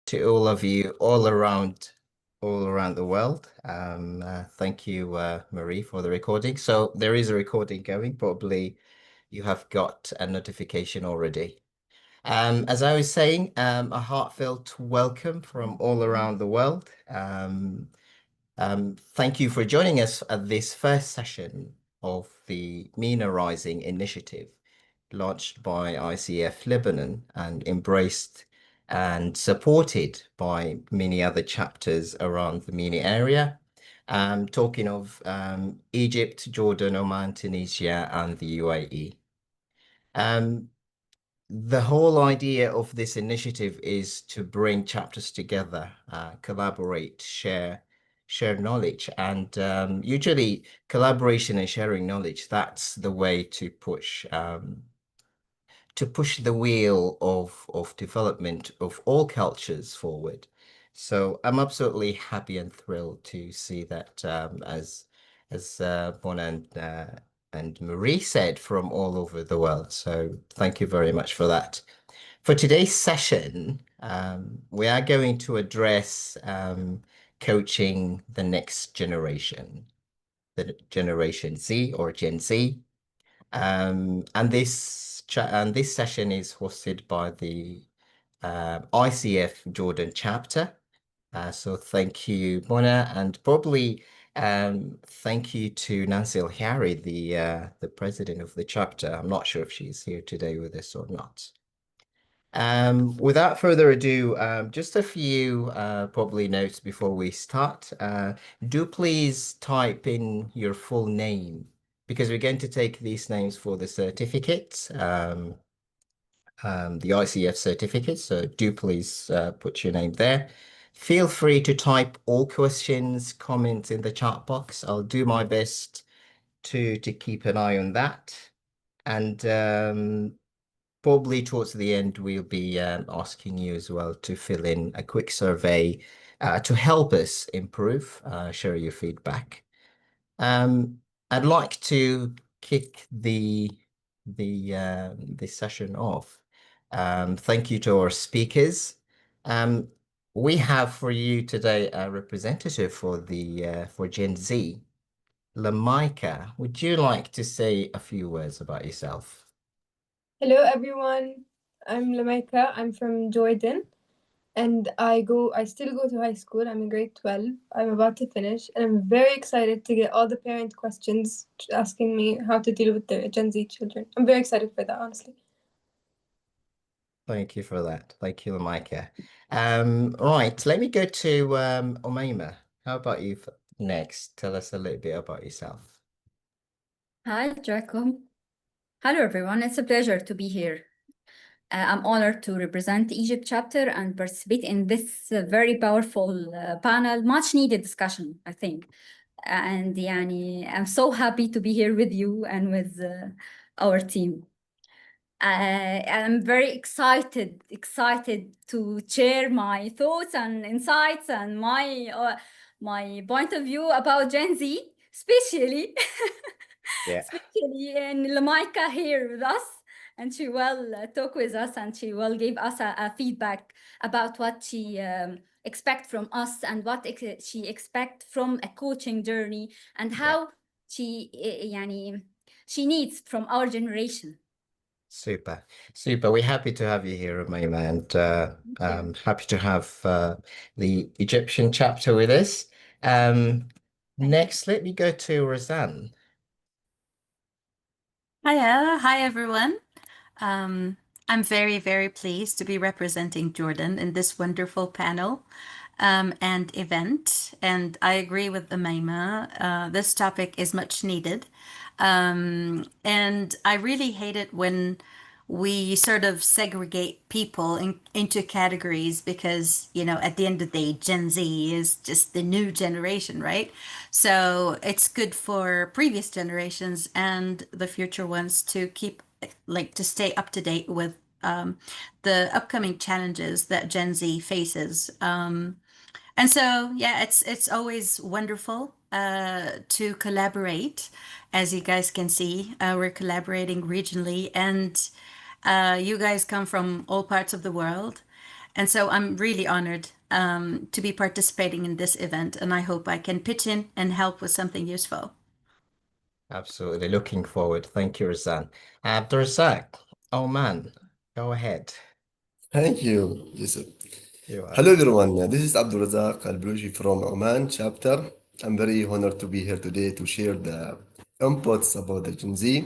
to all of you all around the world. Thank you, Marie, for the recording. So there is a recording going. Probably you have got a notification already. As I was saying, a heartfelt welcome from all around the world. Thank you for joining us at this first session of the MENA Rising initiative, launched by ICF Lebanon and embraced and supported by many other chapters around the MENA area. Talking of Egypt, Jordan, Oman, Tunisia, and the UAE. The whole idea of this initiative is to bring chapters together, collaborate, share knowledge, and usually collaboration and sharing knowledge, that's the way to push the wheel of development of all cultures forward. So I'm absolutely happy and thrilled to see that as Bona and Marie said, from all over the world. So thank you very much for that. For today's session, we are going to address coaching the next generation, the Generation Z or Gen Z. And this session is hosted by the ICF Jordan chapter. So thank you, Bona, and probably thank you to Nancy El-Harry, the president of the chapter. I'm not sure if she's here today with us or not. Without further ado, just a few probably notes before we start. Do please type in your full name because we're going to take these names for the certificates, the ICF certificates. So do please put your name there. Feel free to type all questions, comments in the chat box. I'll do my best to keep an eye on that. And probably towards the end, we'll be asking you as well to fill in a quick survey to help us improve, share your feedback. I'd like to kick the session off. Thank you to our speakers. We have for you today a representative for Gen Z. Lamaika, would you like to say a few words about yourself? Hello everyone, I'm Lamaika. I'm from Jordan and I still go to high school. I'm in grade 12. I'm about to finish and I'm very excited to get all the parent questions asking me how to deal with the Gen Z children. I'm very excited for that, honestly. Thank you for that. Thank you, Lamaika. Right, let me go to Umaima. How about you next? Tell us a little bit about yourself. Hi, Draco. Hello, everyone. It's a pleasure to be here. I'm honored to represent the Egypt chapter and participate in this very powerful panel, much needed discussion, I think. And I'm so happy to be here with you and with our team. I'm very excited to share my thoughts and insights and my point of view about Gen Z, especially. Yeah. Especially in Lamaika here with us, and she will talk with us and she will give us a feedback about what she expect from us and what she expect from a coaching journey and how she needs from our generation. Super. We're happy to have you here, Umaima, and happy to have the Egyptian chapter with us. Next, let me go to Razan. Hiya, hi everyone. I'm very, very pleased to be representing Jordan in this wonderful panel and event. And I agree with Umaima. This topic is much needed. And I really hate it when we sort of segregate people into categories because, at the end of the day, Gen Z is just the new generation, right? So it's good for previous generations and the future ones to keep, to stay up to date with the upcoming challenges that Gen Z faces. And so, yeah, it's always wonderful to collaborate. As you guys can see, we're collaborating regionally, and you guys come from all parts of the world. And so I'm really honored to be participating in this event, and I hope I can pitch in and help with something useful. Absolutely. Looking forward. Thank you, Razan. Abdurrazak, Oman, go ahead. Thank you, Yusuf. You are. Hello, everyone. This is Abdul Razak Al-Bluji from Oman chapter. I'm very honored to be here today to share the inputs about the Gen Z.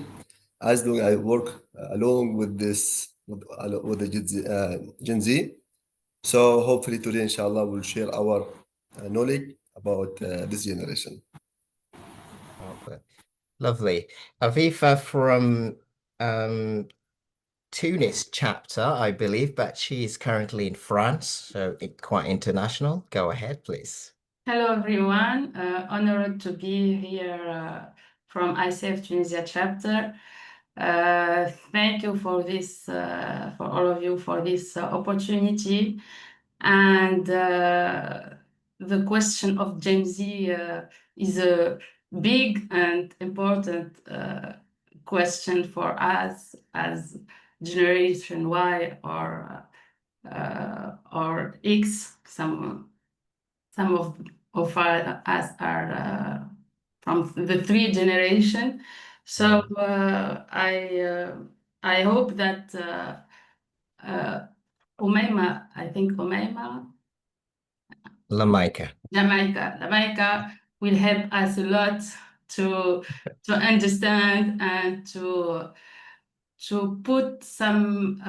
As long I work along with with the Gen Z. So hopefully today, inshallah, we'll share our knowledge about this generation. Okay. Lovely. Avifa from um, Tunis chapter, I believe, but she is currently in France, so quite international. Go ahead, please. Hello everyone, honored to be here from ICF Tunisia chapter. Thank you for this, for all of you for this opportunity. And the question of Gen Z is a big and important question for us as Generation Y or X. Some of us are from the three generation. So I hope that Umayma, I think Umayma, Lamaika. will help us a lot to understand and to put some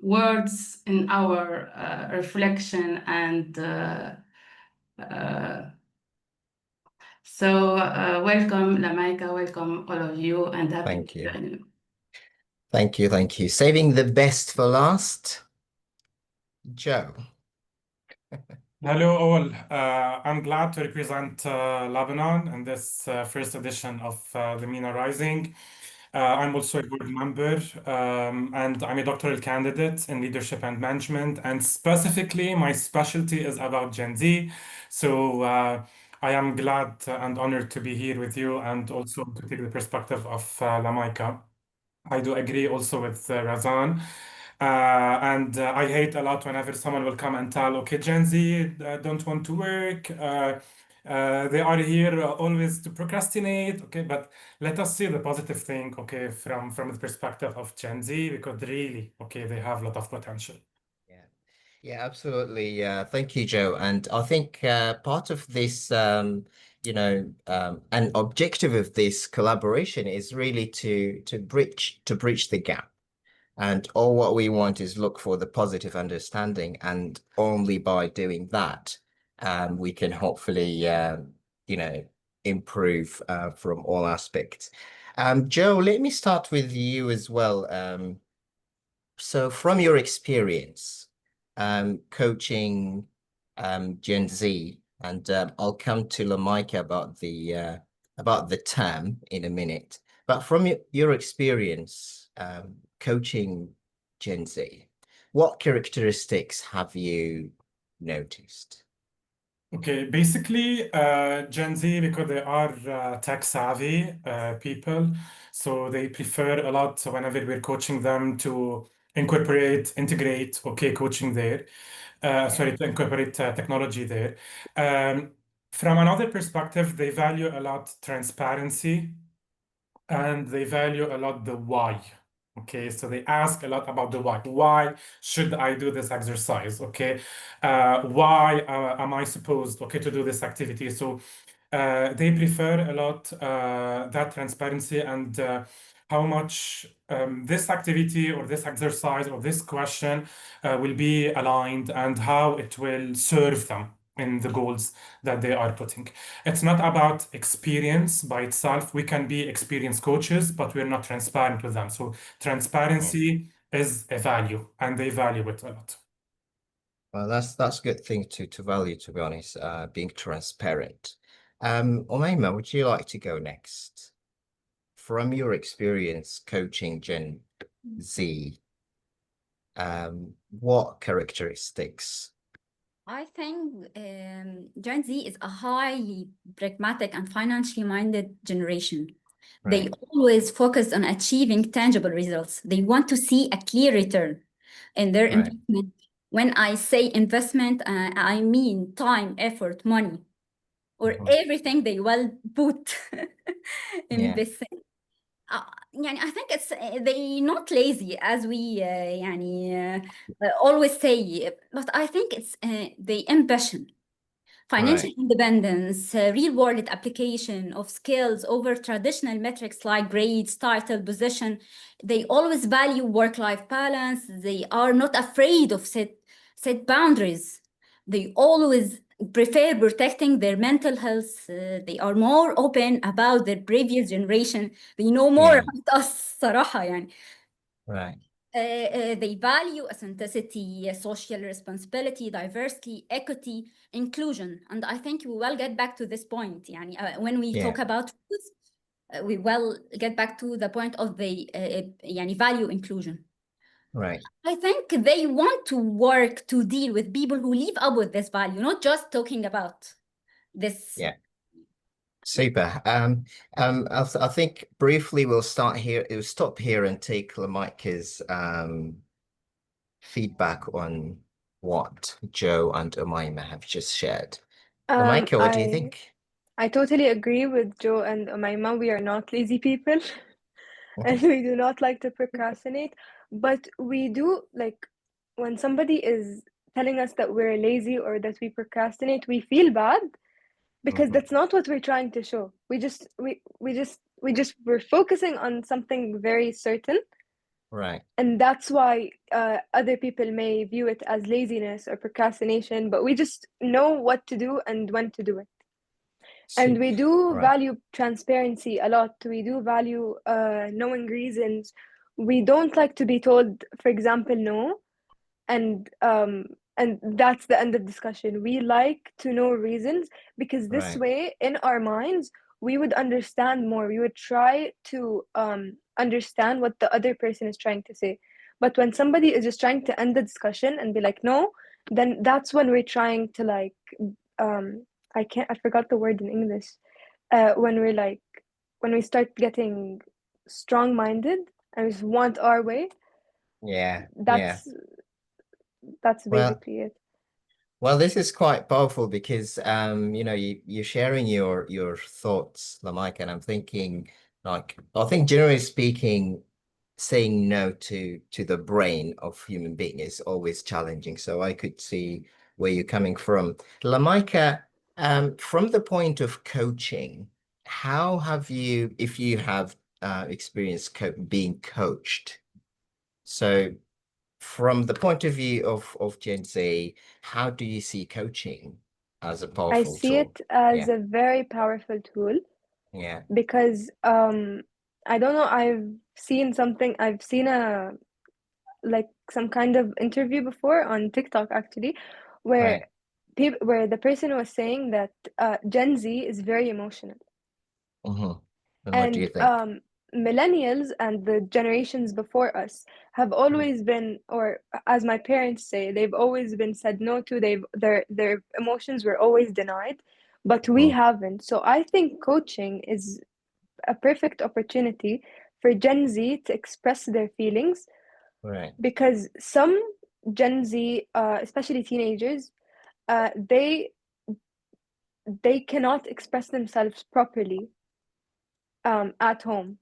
words in our reflection and so welcome Lamaika, welcome all of you, and happy Thank you. journey. Thank you. Thank you. Saving the best for last, Joe. Hello all. I'm glad to represent Lebanon in this first edition of the MENA Rising. I'm also a board member, and I'm a doctoral candidate in leadership and management. And specifically, my specialty is about Gen Z. So I am glad and honored to be here with you and also to take the perspective of Lamaika. I do agree also with Razan. And I hate a lot whenever someone will come and tell, okay, Gen Z don't want to work. They are here always to procrastinate. Okay, but let us see the positive thing, okay, from the perspective of Gen Z, because really, okay, they have a lot of potential. Yeah, yeah, absolutely. Thank you, Joe. And I think part of this, an objective of this collaboration is really to bridge the gap. And all what we want is look for the positive understanding, and only by doing that, we can hopefully, improve from all aspects. Joe, let me start with you as well. So from your experience, coaching Gen Z, and I'll come to Lamaika about the term in a minute. But from your experience, coaching Gen Z, what characteristics have you noticed? Okay, basically, Gen Z, because they are tech savvy people, so they prefer a lot whenever we're coaching them to integrate, okay, coaching there. Sorry, to incorporate technology there. From another perspective, they value a lot transparency and they value a lot the why. Okay, so they ask a lot about the why. Why should I do this exercise? Okay, why am I supposed, okay, to do this activity? So they prefer a lot that transparency and how much this activity or this exercise or this question will be aligned and how it will serve them in the goals that they are putting. It's not about experience by itself. We can be experienced coaches, but we're not transparent with them. So transparency is a value, and they value it a lot. Well, that's a good thing to value, to be honest, being transparent. Omaima, would you like to go next? From your experience coaching Gen Z, what characteristics? I think Gen Z is a highly pragmatic and financially minded generation. They Right. always focus on achieving tangible results. They want to see a clear return. in their Right. investment. When I say investment, I mean time, effort, money, or Mhm. everything they will put in Yeah. this thing. يعني I think it's they not lazy as we يعني always say, but I think it's the ambition. Financial Right. independence, real-world application of skills over traditional metrics like grades, title, position. They always value work-life balance. They are not afraid of set boundaries. They always prefer protecting their mental health. They are more open about their previous generation. They know more Yeah. about us صراحة يعني. Right. They value authenticity, social responsibility, diversity, equity, inclusion. And I think we will get back to this point. يعني, when we Yeah. talk about truth, we will get back to the point of the يعني value inclusion. Right. I think they want to work to deal with people who live up with this value, not just talking about this. Yeah. Super. I think briefly we'll stop here and take Lamika's feedback on what Joe and Umayma have just shared. Lamika, what do you think? I totally agree with Joe and Umayma. We are not lazy people and we do not like to procrastinate, but we do like when somebody is telling us that we're lazy or that we procrastinate, we feel bad because Mhm. that's not what we're trying to show. We're focusing on something very certain, Right. and that's why other people may view it as laziness or procrastination, but we just know what to do and when to do it. And we do Right. value transparency a lot. We do value knowing reasons. We don't like to be told, for example, no, and that's the end of discussion. We like to know reasons because this Right. way, in our minds, we would understand more. We would try to understand what the other person is trying to say. But when somebody is just trying to end the discussion and be like, no, then that's when we're trying to like I forgot the word in English. When we're like when we start getting strong-minded and we just want our way, Yeah. Yeah. that's Well, basically it. Well, this is quite powerful because you're sharing your thoughts, Lamike, and I'm thinking like I think generally speaking, saying no to the brain of human being is always challenging. So I could see where you're coming from. Lamika, from the point of coaching, how have you, if you have experience being coached? So from the point of view of Gen Z, how do you see coaching as a I powerful see tool? it as Yeah, a very powerful tool yeah, because I don't know, I've seen a like some kind of interview before on TikTok actually where right. where the person was saying that Gen Z is very emotional. hmm And what do you And think? millennials and the generations before us have always been, or as my parents say, they've always been said no to. Their emotions were always denied, but we Mhm. haven't. So I think coaching is a perfect opportunity for Gen Z to express their feelings Right, because some Gen Z, especially teenagers, they cannot express themselves properly at home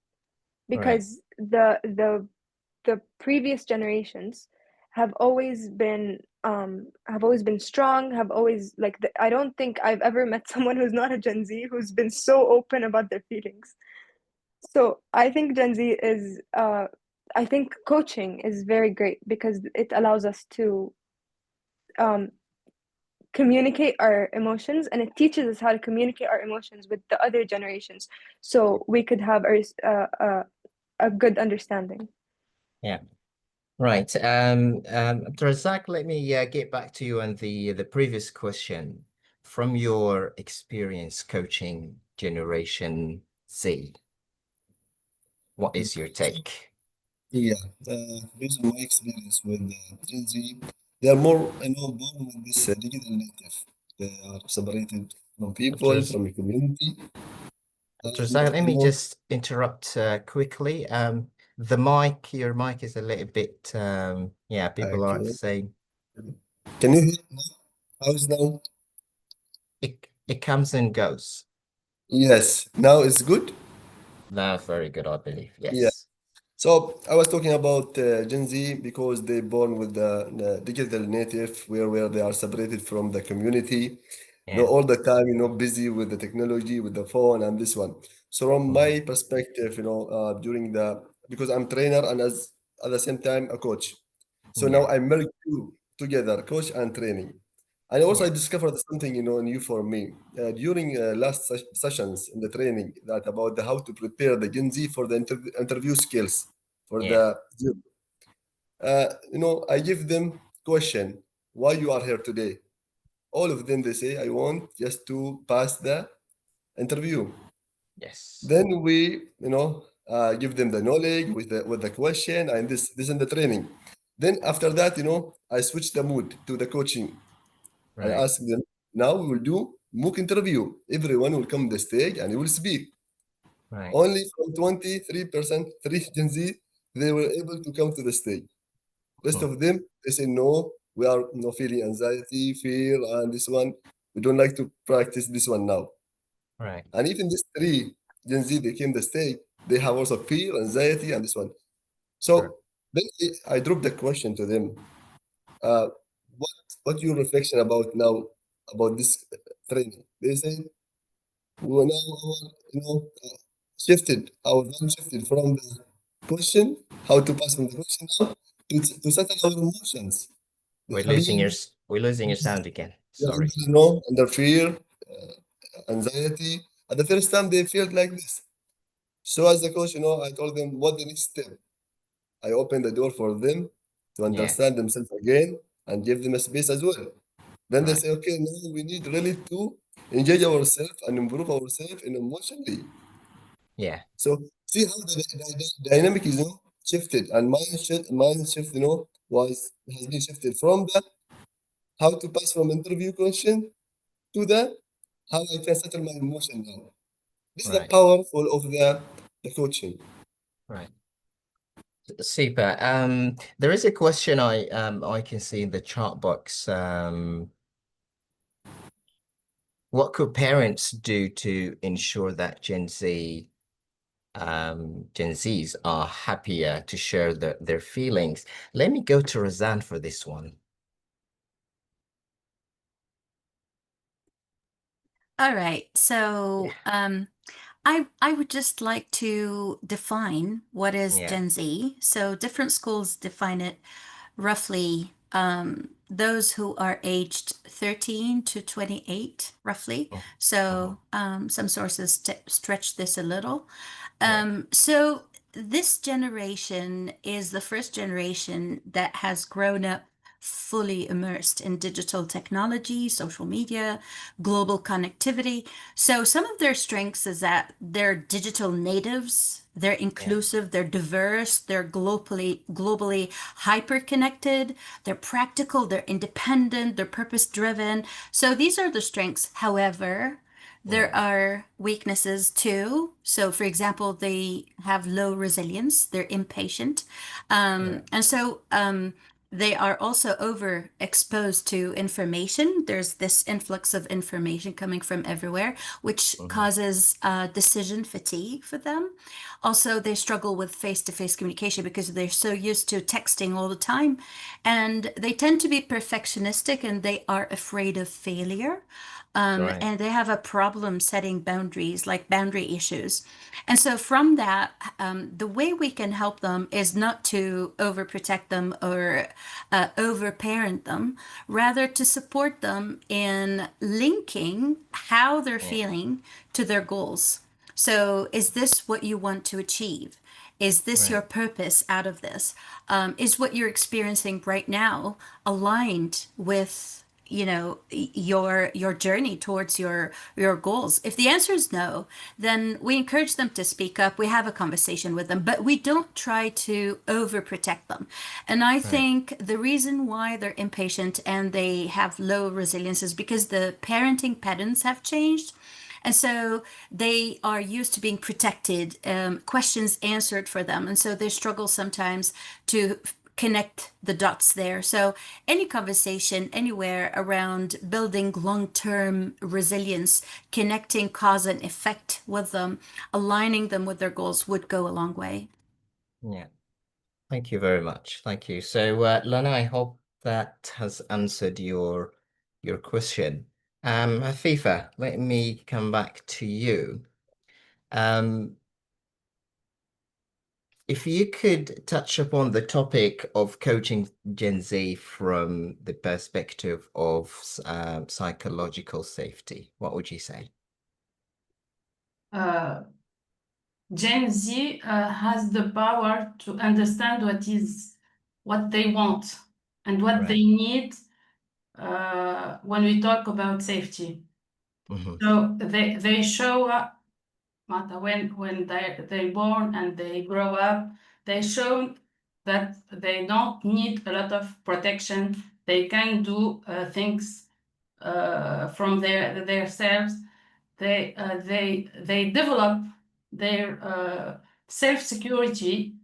right, because the previous generations have always been strong, have always like I don't think I've ever met someone who's not a Gen Z who's been so open about their feelings. So I think Gen Z is I think coaching is very great because it allows us to um, communicate our emotions, and it teaches us how to communicate our emotions with the other generations so we could have a good understanding. yeah. Right. Razak, let me get back to you on the previous question. From your experience coaching Generation Z, what is your take? Yeah, based on my experience with Gen Z, they are more, born with this digital native. They are separated from people, Draz- from the community, and Razak, let they me want, just interrupt quickly. Your mic is a little bit, yeah, people aren't Okay. saying Can you hear now? How's now? it comes and goes. Yes. Now it's good? That's very good, I believe. Yeah. Yes. So I was talking about Gen Z because they're born with the digital native, where they are separated from the community. Yeah. All the time, busy with the technology, with the phone, and this one. So from Mhm. my perspective, because I'm trainer and as at the same time a coach. So now Yeah. I merge two together, coach and training. And also I Yeah. discovered something, new for me during last sessions in the training that about how to prepare the Gen Z for the interview skills for Yeah. the job. I give them question, why you are here today? All of them they say, I want just to pass the interview. Yes. Then we, give them the knowledge with the question and this in the training. Then after that, I switch the mood to the coaching. I Right. ask them, now we will do mock interview. Everyone will come the stage and he will speak. Right. Only from 23%, 3 Gen Z, they were able to come to the stage. Rest Mhm. of them, they say, no, we are feeling anxiety, fear, and this one. We don't like to practice this one now. Right. And even these 3 Gen Z, they came the stage, they have also fear, anxiety, and this one. Sure. So then I dropped the question to them. Uh, what your reflection about now about this training? They say we are now shifted our value shifted from the question how to pass from the question now to settle our emotions. The being We're losing your sound again. they're Sorry. under, under fear, anxiety. At the first time they felt like this. So as a coach, I told them what the next step. I opened the door for them to Yeah. understand themselves again and give them a space as well. Then they Right. say, okay, now we need really to engage ourselves and improve ourselves in emotionally. Yeah. So see how the dynamic is shifted and mind shift, has been shifted from the how to pass from interview question to the how I can settle my emotion now. This is the Right. powerful of the coaching. Right. Super. There is a question I can see in the chat box. What could parents do to ensure that Gen Zs are happier to share their feelings? Let me go to Razan for this one. All right. So, Yeah. I would just like to define what is Yeah. Gen Z. So different schools define it roughly, those who are aged 13 to 28, roughly. Mm, mhm. So some sources stretch this a little. Right. So this generation is the first generation that has grown up fully immersed in digital technology, social media, global connectivity. So some of their strengths is that they're digital natives, they're Yeah. inclusive, they're diverse, they're globally hyper connected, they're practical, they're independent, they're purpose driven. So these are the strengths. However, there Yeah. are weaknesses too. So, for example, they have low resilience, they're impatient. Right. They are also overexposed to information. There's this influx of information coming from everywhere, which Mhm. causes decision fatigue for them. Also, they struggle with face to face communication because they're so used to texting all the time. And they tend to be perfectionistic and they are afraid of failure. Right. And they have a problem setting boundaries, like boundary issues. And so, from that, the way we can help them is not to overprotect them or overparent them, rather, to support them in linking how they're Yeah. feeling to their goals. So, is this what you want to achieve? Is this your Right. purpose out of this? Is what you're experiencing right now aligned with your journey towards your goals? If the answer is no, then we encourage them to speak up. We have a conversation with them, but we don't try to overprotect them. And I Right. think the reason why they're impatient and they have low resilience is because the parenting patterns have changed. And so they are used to being protected, questions answered for them. And so they struggle sometimes to connect the dots there. So any conversation anywhere around building long-term resilience, connecting cause and effect with them, aligning them with their goals would go a long way. Yeah. Thank you very much. Thank you. So, Lana, I hope that has answered your question. Afifa, let me come back to you. If you could touch upon the topic of coaching Gen Z from the perspective of psychological safety, what would you say? Gen Z has the power to understand what they want and what they Right. need when we talk about safety. Mm-hmm. So they show up when they born and they grow up, they show that they don't need a lot of protection. They can do things from their selves. They develop their self-security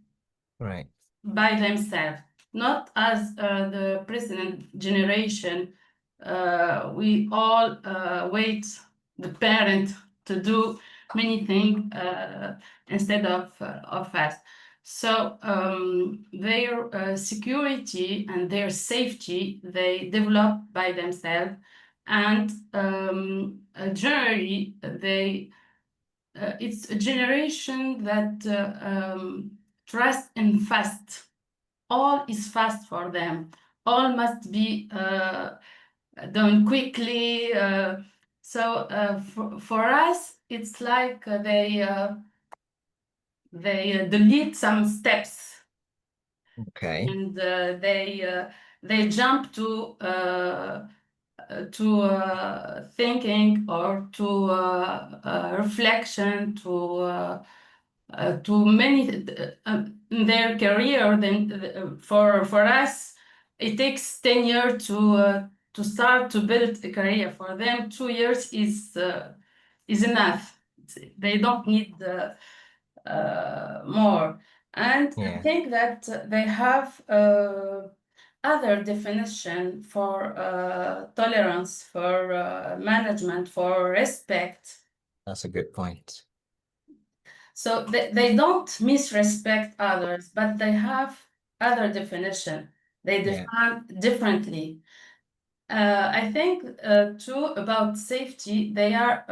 Right. by themselves, not as the present generation. We all wait the parent to do many things instead of us. So their security and their safety they develop by themselves, and generally they it's a generation that trust in fast. All is fast for them. All must be done quickly. For us, it's like they delete some steps, Okay. and they jump to thinking or to reflection to many in their career. Then for us it takes 10 years to start to build a career. For them 2 years is enough. They don't need more. And I Yeah. think that they have other definition for tolerance, for management, for respect. That's a good point. So they don't misrespect others, but they have other definition. They Yeah. define differently. I think too about safety. They are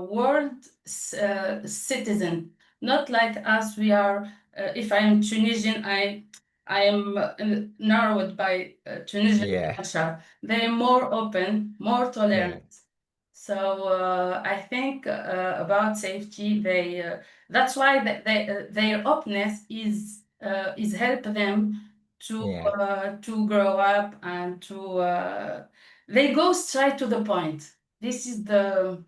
world citizen, not like us. We are. If I am Tunisian, I am narrowed by Tunisian Yeah. culture. They're more open, more tolerant. Yeah. So I think about safety, that's why their openness is help them Yeah. to grow up and to they go straight to the point. This is the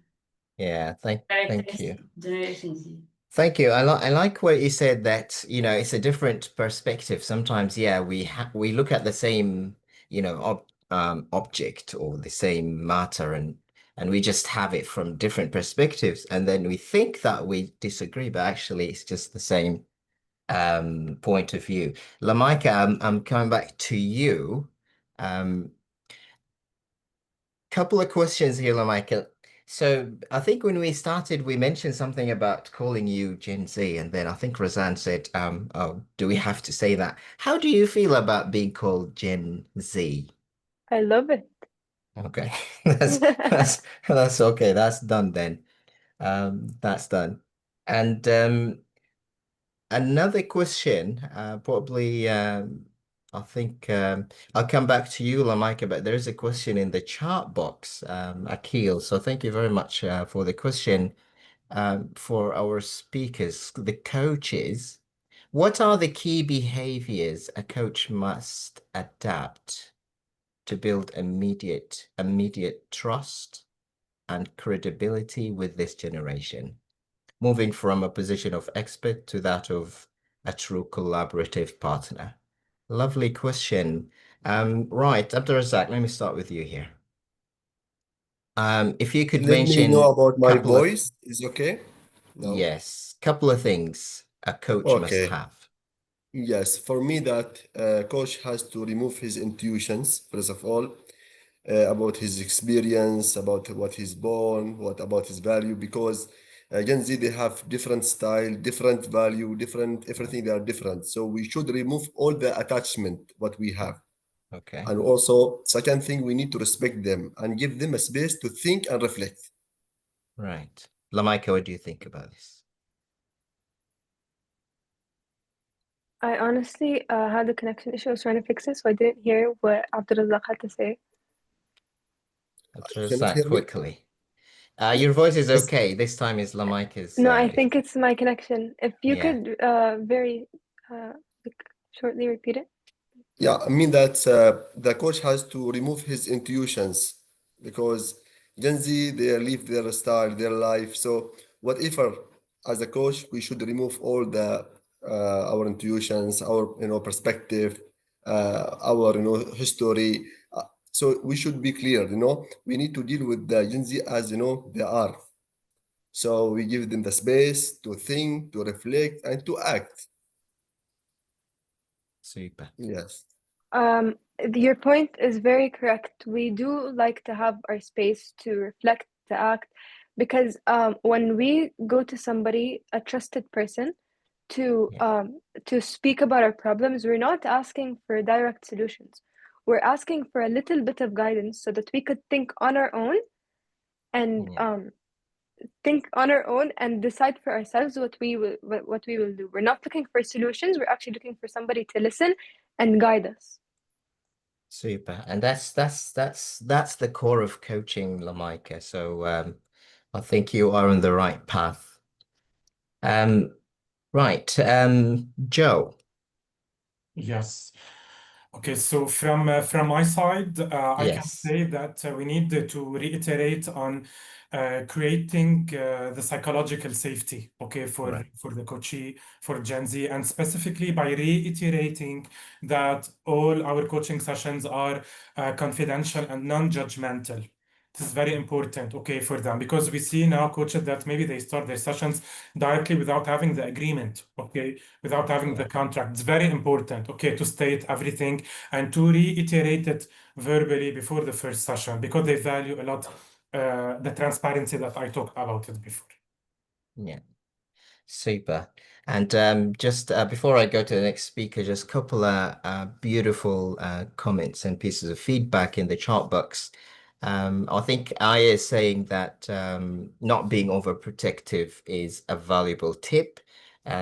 Yeah. Thank you. characteristic of Generation Z. Thank you. I like what you said that, it's a different perspective. Sometimes, yeah, we look at the same, object or the same matter and we just have it from different perspectives and then we think that we disagree, but actually it's just the same point of view. Lamaika, I'm coming back to you. Um, Couple of questions here, Michael. So I think when we started, we mentioned something about calling you Gen Z, and then I think Razan said, "Oh, do we have to say that?" How do you feel about being called Gen Z? I love it. Okay, that's okay. That's done then. That's done. And another question, probably, I think I'll come back to you, Lamaika, but there's a question in the chat box, Akil. So thank you very much for the question for our speakers, the coaches. What are the key behaviors a coach must adapt to build immediate trust and credibility with this generation? Moving from a position of expert to that of a true collaborative partner? Lovely question. Right, Abdurazak, let me start with you here. If you could Let me know mention about my couple of voice. Is okay? No. yes, couple of things a coach must Okay. have. Yes, for me, that coach has to remove his intuitions, first of all, about his experience, about what he's born, what about his value, because Gen Z, they have different style, different value, different everything, they are different. So we should remove all the attachment what we have. Okay. And also, second thing, we need to respect them and give them a space to think and reflect. Right. Lamaika, what do you think about this? I honestly had a connection issue. I was trying to fix it, so I didn't hear what Abdulrazak had to say. Address Cannot that hear me? quickly. Your voice is Yes. okay. This time is Lamaika's. No, I think it's my connection. If you Yeah. could very like, shortly repeat it. Yeah, I mean that the coach has to remove his intuitions because Gen Z, they live their style, their life. So whatever, as a coach, we should remove all the our intuitions, our perspective, our history. So we should be clear. We need to deal with the Gen Z as they are. So we give them the space to think, to reflect, and to act. Super. Yes. Your point is very correct. We do like to have our space to reflect, to act, because when we go to somebody, a trusted person, Yeah. to speak about our problems, we're not asking for direct solutions. We're asking for a little bit of guidance so that we could think on our own and Yeah. decide for ourselves what we will do. We're not looking for solutions. We're actually looking for somebody to listen and guide us. Super. And that's the core of coaching, Lamaika. So I think you are on the right path. Right. Joe. Yes. Okay, so from my side, I can Yes. say that we need to reiterate on creating the psychological safety, okay, Right. for the coachee, for Gen Z, and specifically by reiterating that all our coaching sessions are confidential and non-judgmental. This is very important, okay, for them, because we see now coaches that maybe they start their sessions directly without having the agreement, okay, without having the Yeah. contract. It's very important, okay, to state everything and to reiterate it verbally before the first session because they value a lot the transparency that I talked about it before. Yeah. Super. And just before I go to the next speaker, just a couple of beautiful comments and pieces of feedback in the chat box. I think Aya is saying that not being overprotective is a valuable tip.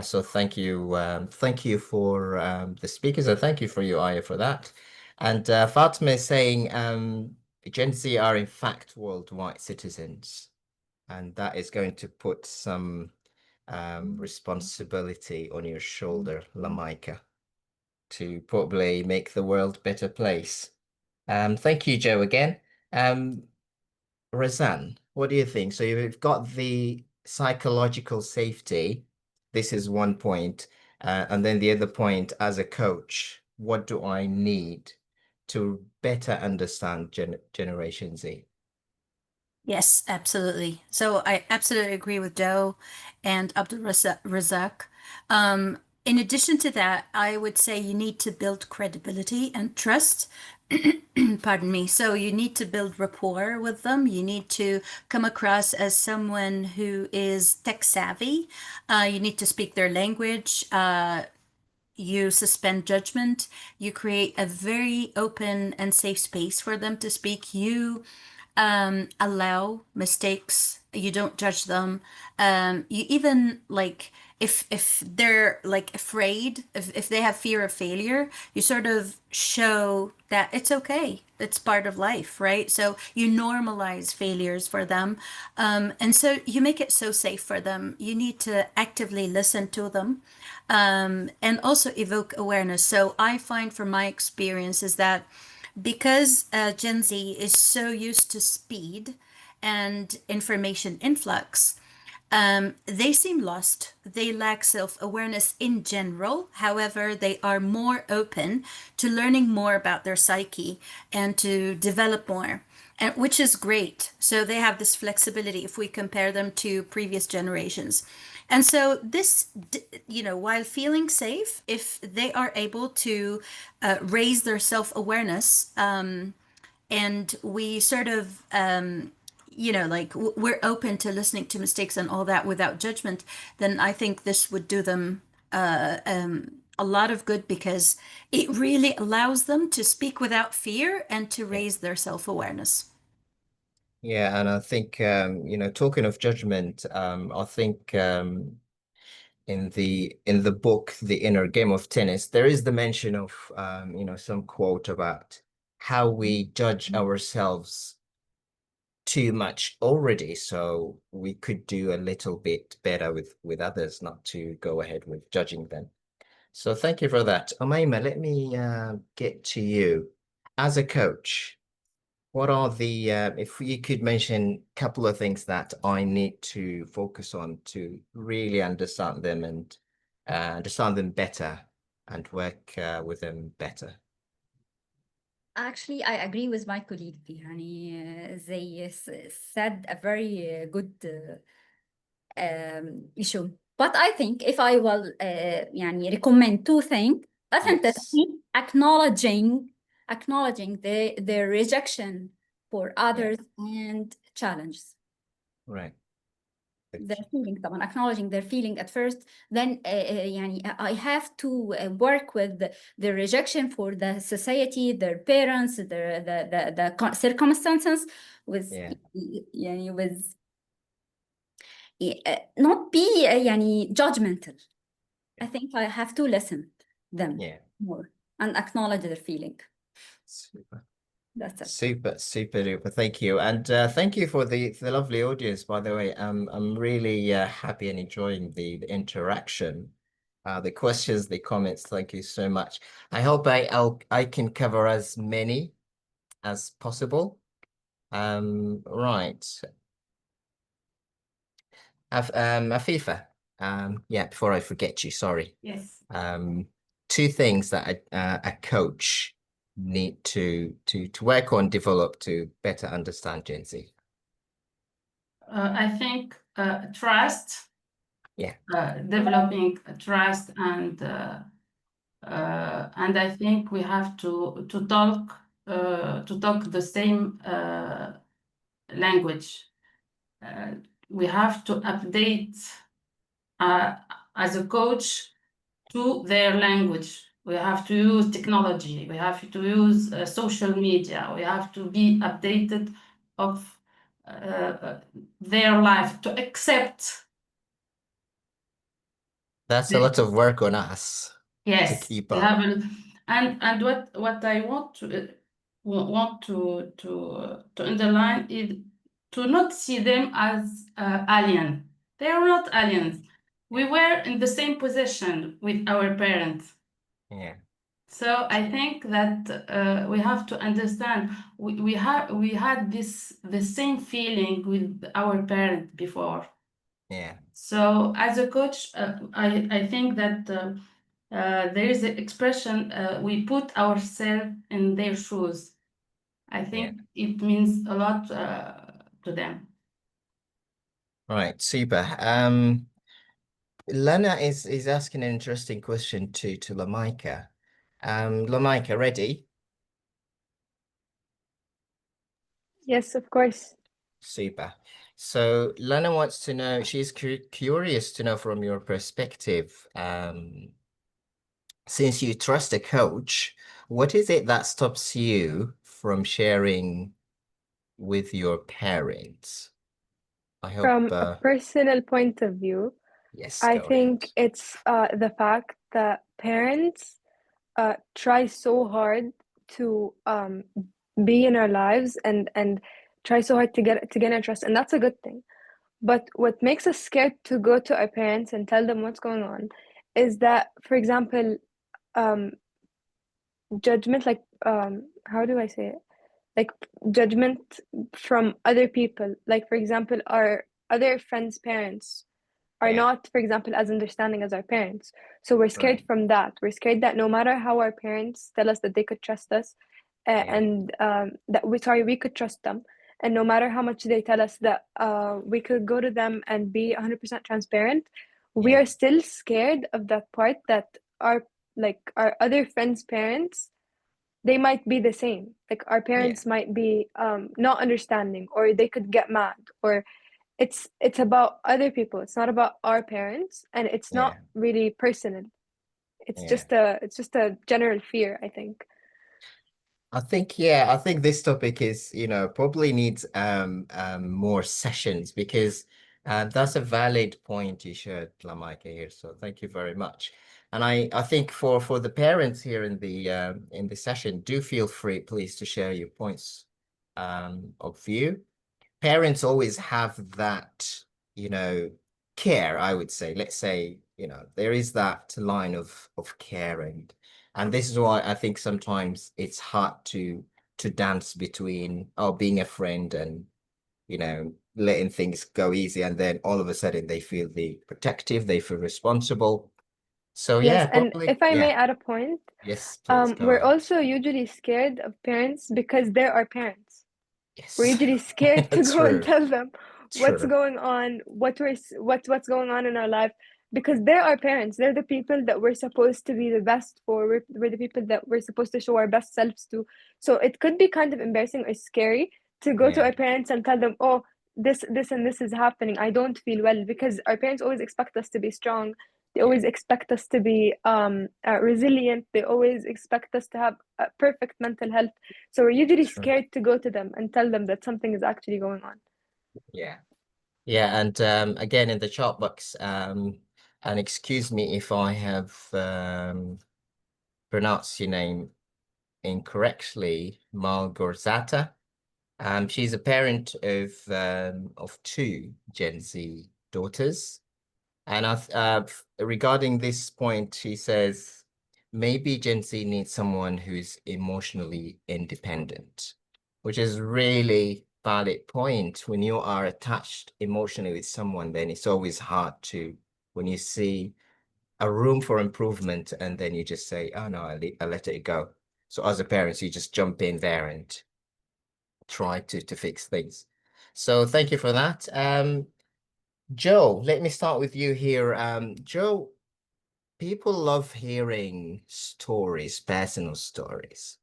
So thank you for the speakers, and thank you for you, Aya, for that. And Fatima is saying Gen Z are in fact worldwide citizens, and that is going to put some responsibility on your shoulder, Lamaika, to probably make the world a better place. Thank you, Joe, again. Razan, what do you think? So you've got the psychological safety. This is one point. And then the other point, as a coach, what do I need to better understand Generation Z? Yes, absolutely. So I absolutely agree with Joe and Abdul Razak. In addition to that, I would say you need to build credibility and trust. Pardon me. So you need to build rapport with them. You need to come across as someone who is tech savvy. You need to speak their language. You suspend judgment. You create a very open and safe space for them to speak. You allow mistakes. You don't judge them. You even like if they're like afraid, if they have fear of failure, you sort of show that it's okay. It's part of life, right? So you normalize failures for them. And so you make it so safe for them. You need to actively listen to them and also evoke awareness. So I find from my experience is that because Gen Z is so used to speed and information influx, They seem lost. They lack self-awareness in general. However, they are more open to learning more about their psyche and to develop more, and which is great. So they have this flexibility if we compare them to previous generations. And so this, while feeling safe, if they are able to raise their self-awareness, and we sort of like we're open to listening to mistakes and all that without judgment, then I think this would do them a lot of good, because it really allows them to speak without fear and to raise their self-awareness. Yeah, and I think talking of judgment, I think in the book The Inner Game of Tennis, there is the mention of some quote about how we judge ourselves too much already, so we could do a little bit better with others, not to go ahead with judging them. So thank you for that. Umaima, let me get to you. As a coach, what are the if you could mention a couple of things that I need to focus on to really understand them and understand them better and work with them better? Actually, I agree with my colleague. They said a very good issue. But I think if I will recommend two things, definitely acknowledging the rejection for others and challenges. Right. Their feeling, طبعا acknowledging their feeling at first, then I have to work with the rejection for the society, their parents, the circumstances, with with not be judgmental. I think I have to listen them more and acknowledge their feeling. Super. That's it. Super duper. Thank you. And thank you for the lovely audience, by the way. I'm really happy and enjoying the interaction, the questions, the comments. Thank you so much. I hope I can cover as many as possible. Right. Afifa, before I forget you, sorry. Yes. Two things that a coach need to work on, develop to better understand Gen Z. I think trust. Yeah. Developing trust, and I think we have to talk the same language. We have to update as a coach to their language. We have to use technology. We have to use social media. We have to be updated of their life, to accept. That's a lot of work on us. Yes, to keep we up. have and what I want to underline is to not see them as alien. They are not aliens. We were in the same position with our parents. Yeah. So I think that we have to understand we had the same feeling with our parents before. Yeah. So as a coach, I think that there is an expression, we put ourselves in their shoes. I think it means a lot to them. Right, super. Lena is asking an interesting question to Lamaika. Lamaika, ready? Yes, of course. Super. So Lena wants to know, she's curious to know from your perspective, since you trust a coach, what is it that stops you from sharing with your parents? I hope. From a personal point of view, yes, I go think ahead. it's the fact that parents try so hard to be in our lives and try so hard to gain our trust, and that's a good thing. But what makes us scared to go to our parents and tell them what's going on is that, for example, judgment, like how do I say it? Like judgment from other people. Like, for example, our other friends' parents are Yeah. not, for example, as understanding as our parents. So we're scared Right. from that. We're scared that no matter how our parents tell us that they could trust us, Yeah. and we could trust them. And no matter how much they tell us that we could go to them and be 100% transparent, we Yeah. are still scared of that part that our other friends' parents, they might be the same. Like our Yeah. parents might be not understanding, or they could get mad, or it's about other people. It's not about our parents, and it's Yeah. not really personal. It's Yeah. just a general fear, I think. I think this topic is, probably needs more sessions because that's a valid point you shared, Lamaika here. So thank you very much. And I think for the parents here in the session, do feel free, please, to share your points of view. Parents always have that, you know, care, I would say. Let's say, there is that line of care, and this is why I think sometimes it's hard to dance between being a friend and, letting things go easy, and then all of a sudden they feel the protective, they feel responsible. So Yes, yeah, and probably, if I may yeah. add a point, Yes, please go we're ahead. also usually scared of parents because they're our parents. We're Yes. usually scared to go and True, tell them what's true. going on, what's going on in our life, because they're our parents. They're the people that we're supposed to be the best for. We're the people that we're supposed to show our best selves to. So it could be kind of embarrassing or scary to go to Yeah, our parents and tell them, oh, this and this is happening. I don't feel well, because our parents always expect us to be strong. They yeah, always expect us to be resilient. They always expect us to have perfect mental health. So we're usually true. scared to go to them and tell them that something is actually going on. Yeah. Yeah, and again in the chat box, and excuse me if I have pronounced your name incorrectly, Malgorzata. She's a parent of two Gen Z daughters. And regarding this point, she says maybe Gen Z needs someone who's emotionally independent, which is really valid point. When you are attached emotionally with someone, then it's always hard to, when you see a room for improvement, and then you just say, "Oh no, I let it go." So as a parent, you just jump in there and try to fix things. So thank you for that. Joe, let me start with you here. Joe, people love hearing stories, personal stories.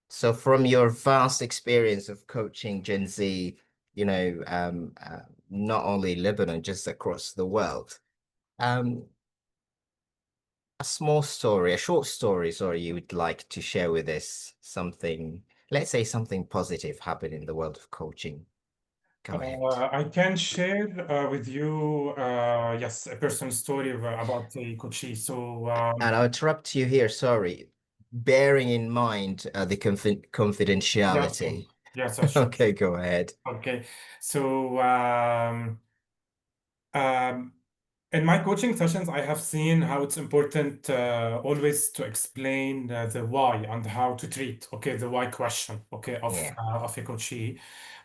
So from your vast experience of coaching Gen Z, not only Lebanon, just across the world, um, a small story, a short story, sorry, you would like to share with us something, let's say something positive happened in the world of coaching. Go ahead. I can share with you, yes, a personal story about a coachee. So, And I'll interrupt you here, sorry, bearing in mind the yes, sure. confidentiality. Yes, sure. Okay, go ahead. Okay. So, um, in my coaching sessions, I have seen how it's important always to explain the why and how to treat, okay, the why question, okay, Yeah, of a coachee,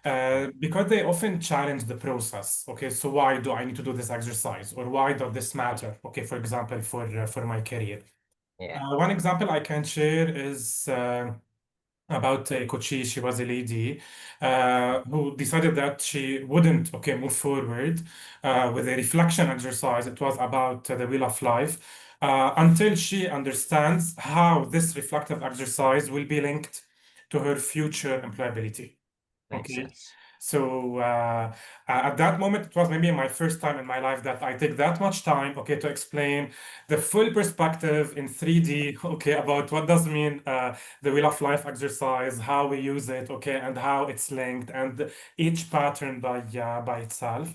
yeah, because they often challenge the process. Okay, so why do I need to do this exercise, or why does this matter? Okay, for example, for my career. yeah, One example I can share is. About a coachee. She was a lady who decided that she wouldn't, okay, move forward with a reflection exercise. It was about the wheel of life until she understands how this reflective exercise will be linked to her future employability. makes Okay. sense. So at that moment, it was maybe my first time in my life that I take that much time, okay, to explain the full perspective in 3D, okay, about what does mean the Wheel of Life exercise, how we use it, okay, and how it's linked, and each pattern by itself.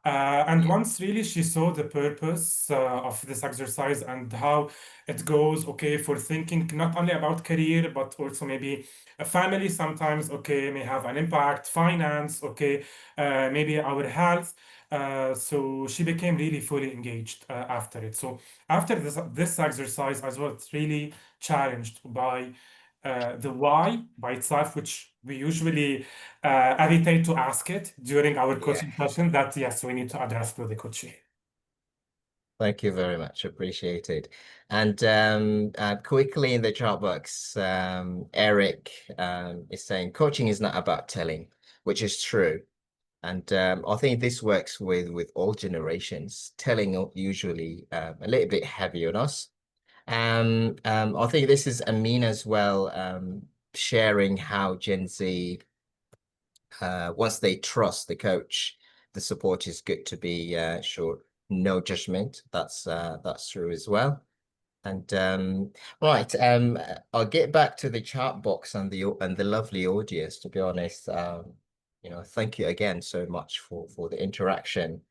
And Yeah, once really she saw the purpose of this exercise and how it goes, okay, for thinking not only about career, but also maybe a family sometimes, okay, may have an impact, finance, okay, maybe our health. So she became really fully engaged after it. So after this exercise, I was really challenged by the why by itself, which we usually hesitate to ask it during our coaching session, that yes, we need to address with the coachee. Thank you very much. Appreciate it. And quickly in the chat box, Eric is saying coaching is not about telling, which is true. And I think this works with all generations. Telling usually a little bit heavy on us. I think this is Amin as well, sharing how Gen Z, once they trust the coach, the support is good to be short. No judgment. That's true as well. And right, I'll get back to the chat box and the lovely audience. To be honest, thank you again so much for the interaction.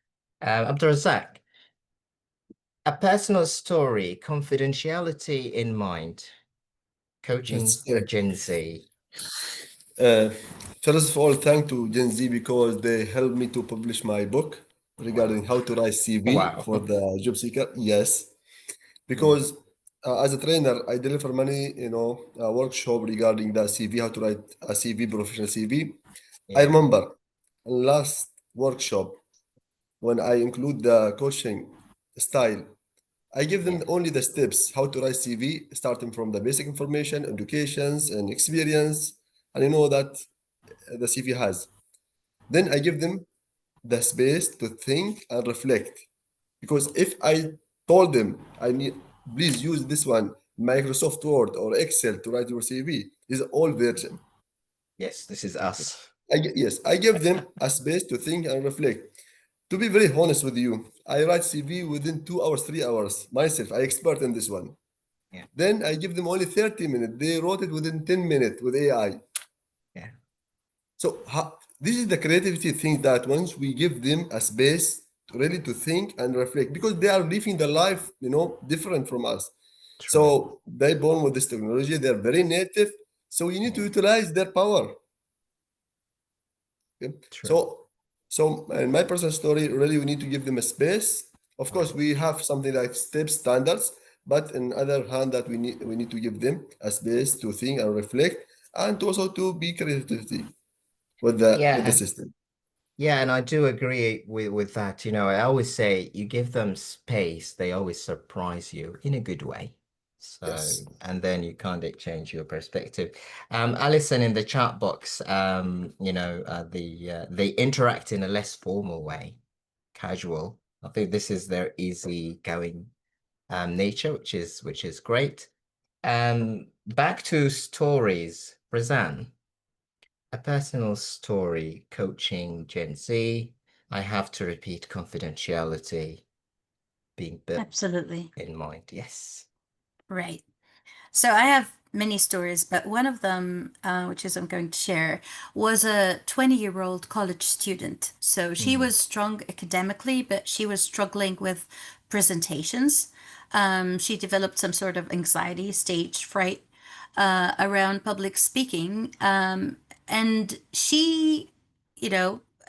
Abdulrazak, a personal story, confidentiality in mind, coaching Gen Z. First of all, thank to Gen Z because they helped me to publish my book regarding how to write CV for the job seeker. Yes, because as a trainer, I deliver many, workshop regarding the CV, how to write a CV, professional CV. I remember last workshop when I include the coaching style, I give them only the steps how to write CV, starting from the basic information, educations, and experience, and that the CV has. Then I give them the space to think and reflect. Because if I told them I need, please use this one, Microsoft Word or Excel to write your CV, is all version. Yes, this is us. Yes, I give them a space to think and reflect. To be very honest with you, I write CV within 2 hours, 3 hours. Myself, I expert in this one. Yeah. Then I give them only 30 minutes. They wrote it within 10 minutes with AI. Yeah. So this is the creativity thing that once we give them a space really to think and reflect, because they are living their life, different from us. True. So they're born with this technology. They're very native. So you need to utilize their power. Okay? True. So in my personal story, really, we need to give them a space. Of course, we have something like step standards, but in other hand, that we need to give them a space to think and reflect, and also to be creativity with the system. Yeah, and I do agree with that. I always say you give them space, they always surprise you in a good way. So, Yes. and then you kind of change your perspective. Alison in the chat box, they interact in a less formal way, casual. I think this is their easygoing nature, which is great. Back to stories, Razan. A personal story, coaching Gen Z. I have to repeat confidentiality being built Absolutely. in mind. Yes. Right. So I have many stories, but one of them, which is I'm going to share, was a 20-year-old college student. So she was strong academically, but she was struggling with presentations. She developed some sort of anxiety, stage fright around public speaking. And she,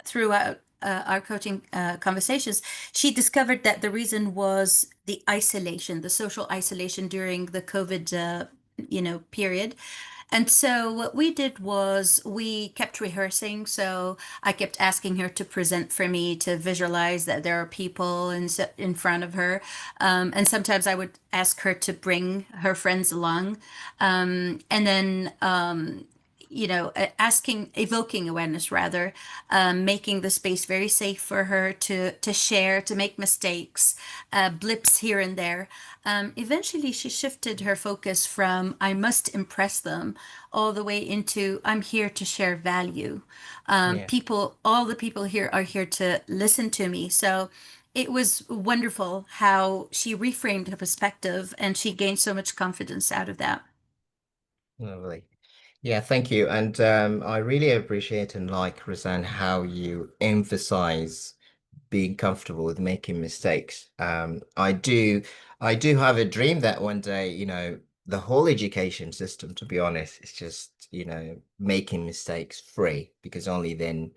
throughout our coaching conversations, she discovered that the reason was the isolation, the social isolation during the COVID, period. And so what we did was we kept rehearsing. So I kept asking her to present for me, to visualize that there are people in front of her. And sometimes I would ask her to bring her friends along. And then evoking awareness rather, making the space very safe for her to share, to make mistakes, blips here and there. Eventually, she shifted her focus from "I must impress them" all the way into "I'm here to share value." All the people here are here to listen to me. So it was wonderful how she reframed her perspective, and she gained so much confidence out of that. Lovely. Yeah, thank you. And I really appreciate and like, Razan, how you emphasize being comfortable with making mistakes. I do have a dream that one day, the whole education system, to be honest, is just, making mistakes free, because only then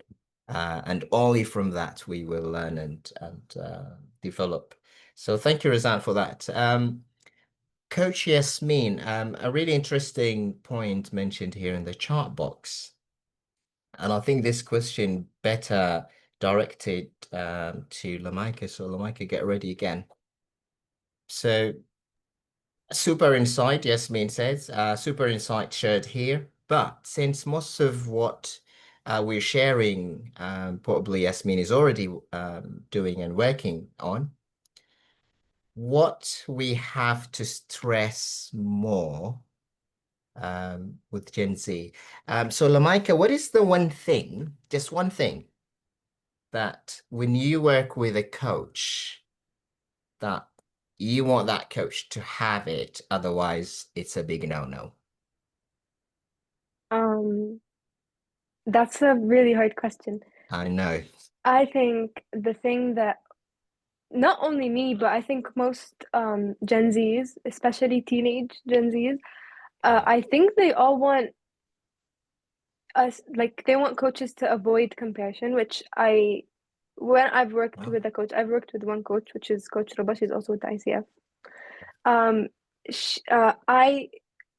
and only from that we will learn and develop. So thank you, Razan, for that. Coach Yasmin, a really interesting point mentioned here in the chat box. And I think this question better directed to Lamaika. So Lamaika, get ready again. So super insight, Yasmin says, super insight shared here. But since most of what we're sharing, probably Yasmin is already doing and working on, what we have to stress more with Gen Z. So Lamaika, what is the one thing, just one thing, that when you work with a coach, that you want that coach to have it, otherwise it's a big no-no? That's a really hard question. I know. I think the thing that not only me, but I think most Gen Zs, especially teenage Gen Zs, I think they all want us, like they want coaches to avoid comparison, which when I've worked with a coach, I've worked with one coach, which is Coach Ruba. She's also with the ICF.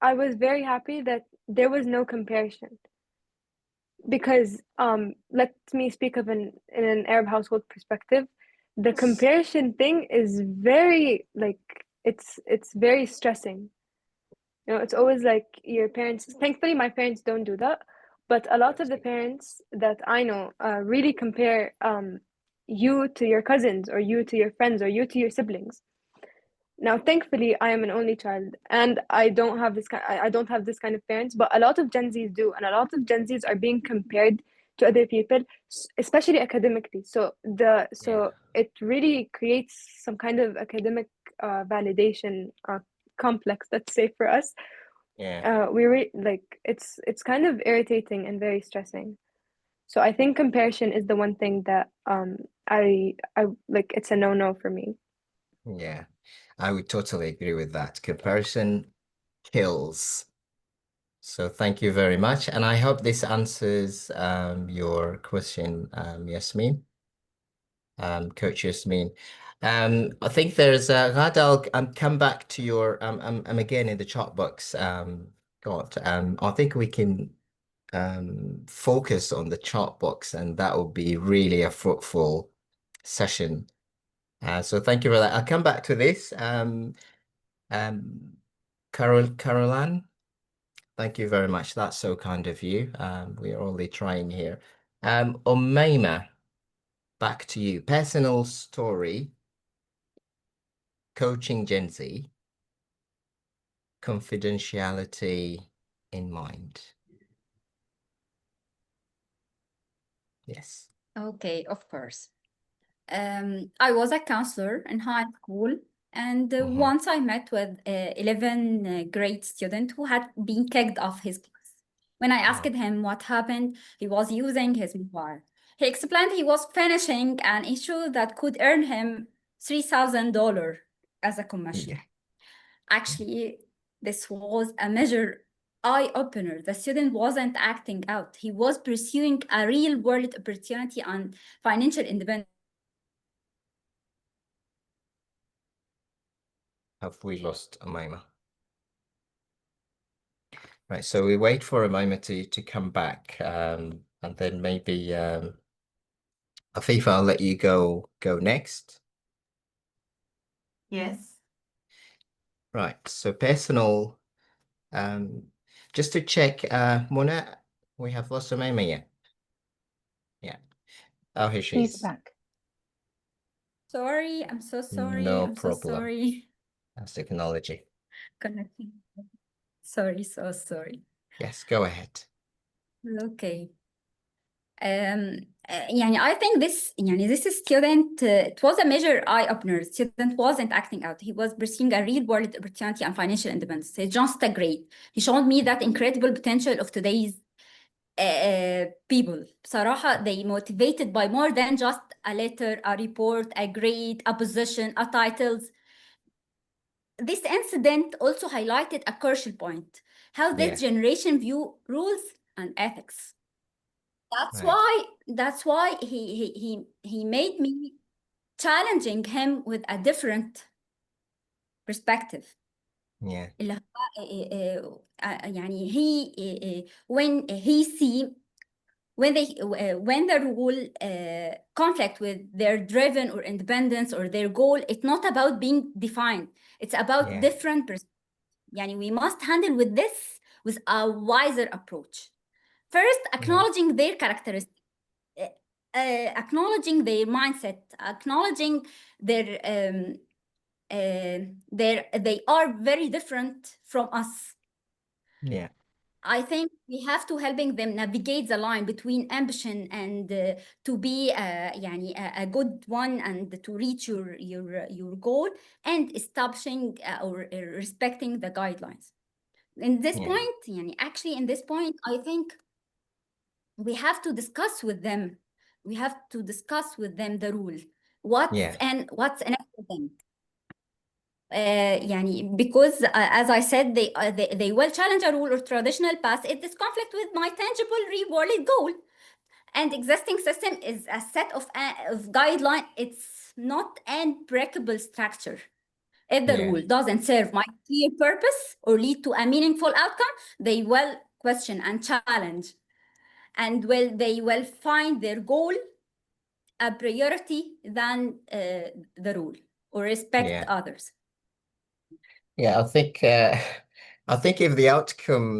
I was very happy that there was no comparison, because let me speak of in an Arab household perspective. The comparison thing is very, like, it's very stressing. You know, it's always like your parents. Thankfully, my parents don't do that, but a lot of the parents that I know really compare you to your cousins, or you to your friends, or you to your siblings. Now, thankfully, I am an only child, and I don't have this kind of parents. But a lot of Gen Zs do, and a lot of Gen Zs are being compared to other people, especially academically. So it really creates some kind of academic validation complex, let's say, for us. Yeah. It's kind of irritating and very stressing. So I think comparison is the one thing that I like. It's a no-no for me. Yeah, I would totally agree with that. Comparison kills. So thank you very much. And I hope this answers your question, Yasmin, Coach Yasmin. I think there's Ghad, I'll come back to your I'm again in the chat box. God, I think we can focus on the chat box, and that will be really a fruitful session. So thank you for that. I'll come back to this. Caroline, thank you very much. That's so kind of you. We are only trying here. Umayma, back to you. Personal story, coaching Gen Z, confidentiality in mind. Yes. Okay, of course. I was a counselor in high school, and once I met with 11th grade student who had been kicked off his class. When I asked him what happened, he was using his mobile. He explained he was finishing an issue that could earn him $3,000 as a commission. Yeah. Actually, this was a major eye-opener. The student wasn't acting out. He was pursuing a real-world opportunity and financial independence. Have we lost Umayma? Right, so we wait for Umayma to come back, and then maybe Afifa, I'll let you go next. Yes. Right, so personal, just to check, Mona, we have lost Umayma yet? Yeah. Oh, here she She's is. back. Sorry, I'm so sorry. No I'm problem. so sorry. That's technology. Connecting. Sorry, so sorry. Yes, go ahead. Okay. I think this student, it was a major eye-opener. Student wasn't acting out. He was pursuing a real-world opportunity and financial independence. He's just a great. He showed me that incredible potential of today's people. بصراحة, they motivated by more than just a letter, a report, a grade, a position, a titles. This incident also highlighted a crucial point: how this generation view rules and ethics. That's why he made me challenging him with a different perspective. Yeah. اللي هو يعني when he see when the rule conflict with their driven or independence or their goal, it's not about being defined. It's about Yeah. different يعني we must handle with this with a wiser approach. First, acknowledging their characteristics, acknowledging their mindset, acknowledging they are very different from us. Yeah. I think we have to helping them navigate the line between ambition and to be يعني a good one and to reach your goal, and establishing or respecting the guidelines. In this Yeah. point, يعني actually in this point, I think we have to discuss with them. We have to discuss with them the rule. Yeah. What's enough for them. يعني because as I said, they will challenge a rule or traditional path if this conflict with my tangible rewarded goal. And existing system is a set of guidelines. It's not an unbreakable structure. If the Yeah. rule doesn't serve my clear purpose or lead to a meaningful outcome, they will question and challenge, and they will find their goal a priority than the rule, or respect Yeah. others. Yeah, I think if the outcome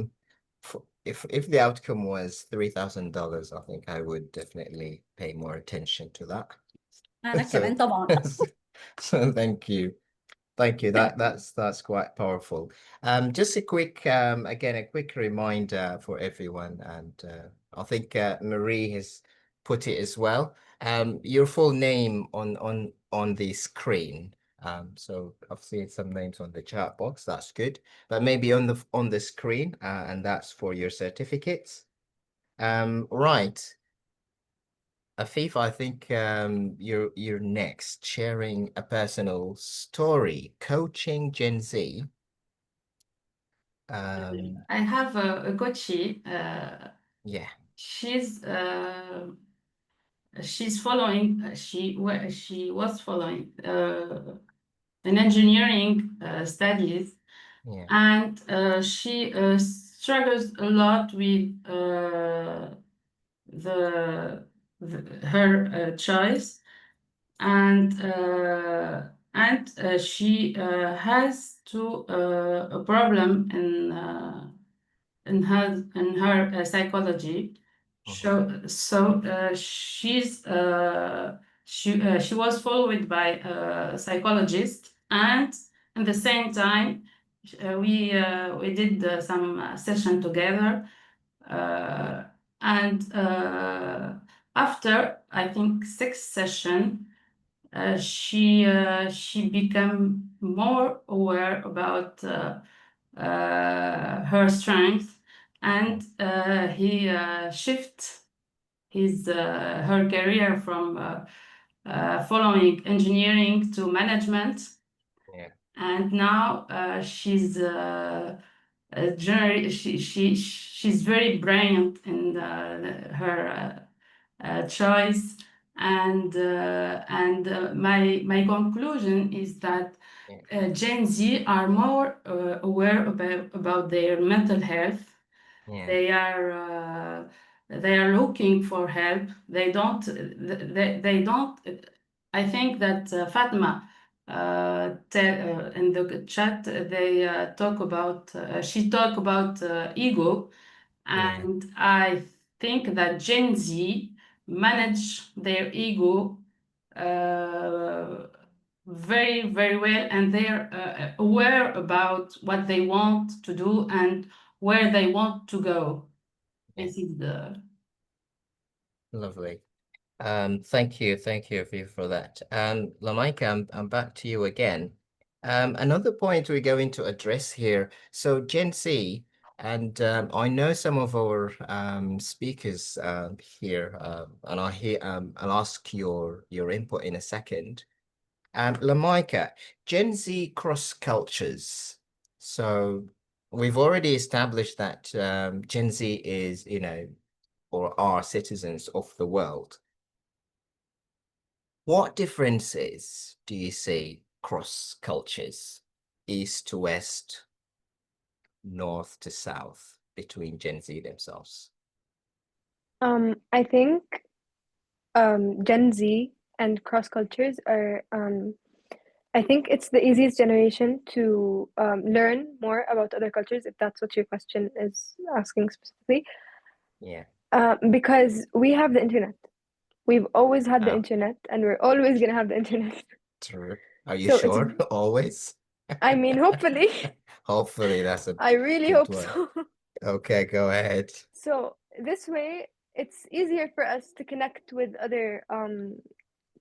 if the outcome was $3,000, I think I would definitely pay more attention to that. أنا So, كمان طبعا. so thank you. Thank you. That's quite powerful. Just a quick again a quick reminder for everyone, and I think Marie has put it as well. Your full name on the screen. So I've seen some names on the chat box. That's good, but maybe on the screen, and that's for your certificates. Right. Afif, I think you're next, sharing a personal story, coaching Gen Z. I have a coachee. Yeah, She's following. She was following an engineering studies, yeah, and she struggles a lot with her choice, and she has a problem in her psychology. She was followed by a psychologist, and at the same time we did some session together, and after I think 6 session, she became more aware about her strength, and he shift her career from following engineering to management, yeah, and now she's she's very brilliant in her choice, and my conclusion is that Gen Z are more aware about their mental health. yeah, They are looking for help. They don't. They don't. I think that Fatma in the chat they talk about. She talk about ego, yeah, and I think that Gen Z manage their ego very, very well, and they're aware about what they want to do and where they want to go. yeah. This is the Lovely. Thank you, Afif, for that. Lamaika, I'm back to you again. Another point we're going to address here. So Gen Z, and I know some of our speakers here, and I'll ask your input in a second. Lamaika, Gen Z cross cultures. So we've already established that Gen Z is, or are citizens of the world. What differences do you see across cultures, east to west, north to south between Gen Z themselves? I think Gen Z and cross cultures are I think it's the easiest generation to learn more about other cultures, if that's what your question is asking specifically. Yeah. Because we have the internet. We've always had the Oh, internet, and we're always gonna have the internet. true. Are you So it's, sure? Always? I mean, hopefully, Hopefully, that's a I really good hope word. so. Okay, go ahead. So this way, it's easier for us to connect with other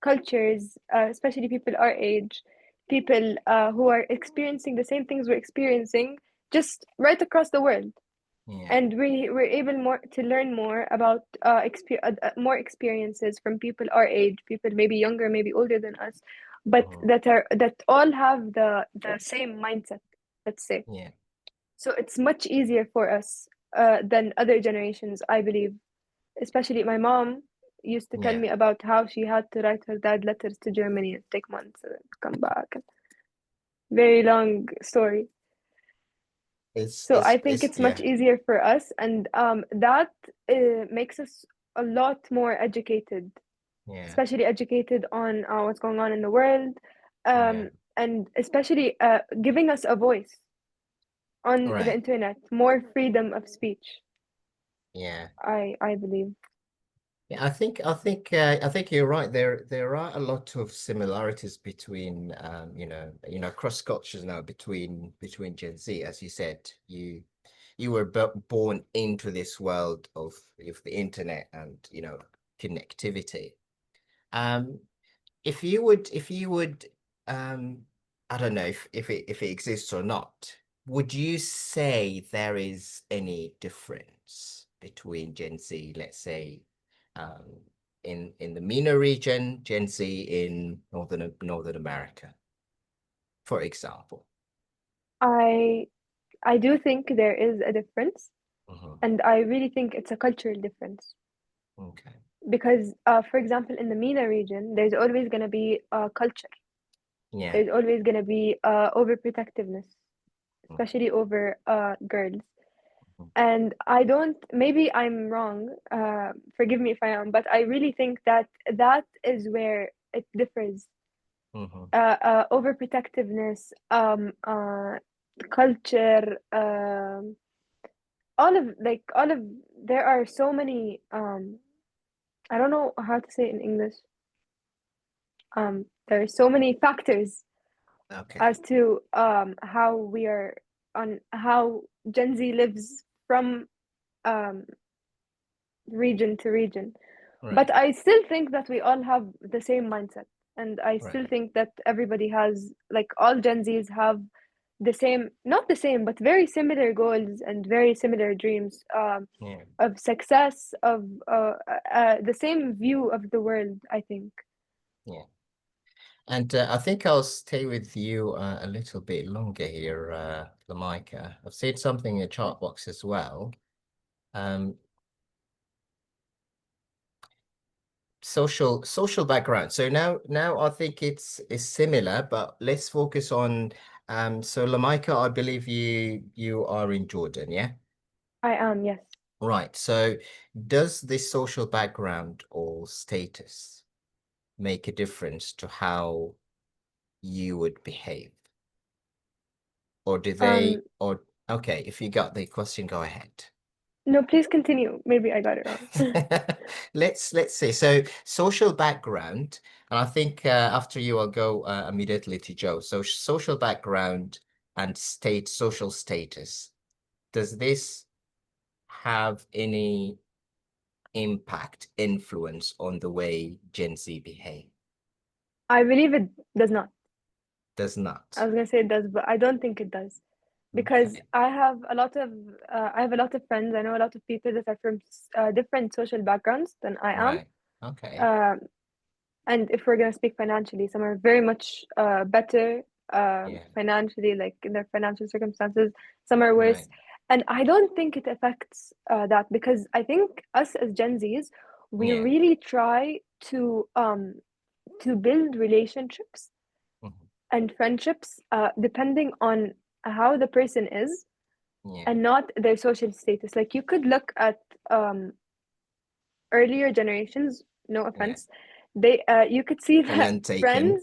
cultures, especially people our age, people who are experiencing the same things we're experiencing, just right across the world. Yeah. And we're able more to learn more about more experiences from people our age, people maybe younger, maybe older than us, but that all have the same mindset, let's say. Yeah. So it's much easier for us than other generations, I believe. Especially my mom used to tell Yeah. me about how she had to write her dad letters to Germany and take months and come back. Very long story. So I think it's much yeah. easier for us, and that makes us a lot more educated, Yeah. especially educated on what's going on in the world, Yeah. and especially giving us a voice on the Right. internet, more freedom of speech. Yeah. I believe. Yeah, I think you're right. There are a lot of similarities between cross cultures now between Gen Z. As you said, you were born into this world of the internet and connectivity. Um, if you would I don't know if it exists or not, would you say there is any difference between Gen Z, let's say, um, in the MENA region, Gen Z in Northern America, for example? I do think there is a difference, Mhm. and I really think it's a cultural difference. Okay. Because, for example, in the MENA region, there's always going to be a culture. Yeah. There's always going to be overprotectiveness, Mhm. especially over girls. Mhm. And I don't, maybe I'm wrong, forgive me if I am, but I really think that that is where it differs. Mhm. Overprotectiveness, culture, all of, there are so many, I don't know how to say it in English. There are so many factors Okay. as to how we are on how Gen Z lives from um, region to region. But Right. I still think that we all have the same mindset. And I still Right. think that everybody has, like, all Gen Zs have the same, not the same, but very similar goals and very similar dreams Yeah. of success, of the same view of the world, I think. Yeah. And I think I'll stay with you a little bit longer here, Lamika. I've seen something in the chat box as well. Um, social background. So now I think it's similar, but let's focus on so Lamika, I believe you are in Jordan, yeah? I am, yes. Right. So does this social background or status make a difference to how you would behave? Or do they, Um, or okay, if you got the question, go ahead. no, please continue. Maybe I got it wrong. Let's see. So social background, and I think after you, I'll go immediately to Joe. So social background and social status. Does this have any impact, influence on the way Gen Z behave? I believe it does not. Does I not. was gonna say it does, but I don't think it does. Because Okay. I have a lot of friends. I know a lot of people that are from different social backgrounds than I am. Right. Okay. Um, and if we're gonna speak financially, some are very much better Yeah. financially, like in their financial circumstances. Some are worse, Right. and I don't think it affects that, because I think us as Gen Zs, we Yeah. really try to build relationships Mhm. and friendships depending on how the person is, Yeah. and not their social status. Like you could look at earlier generations, no offense, they you could see And then taken.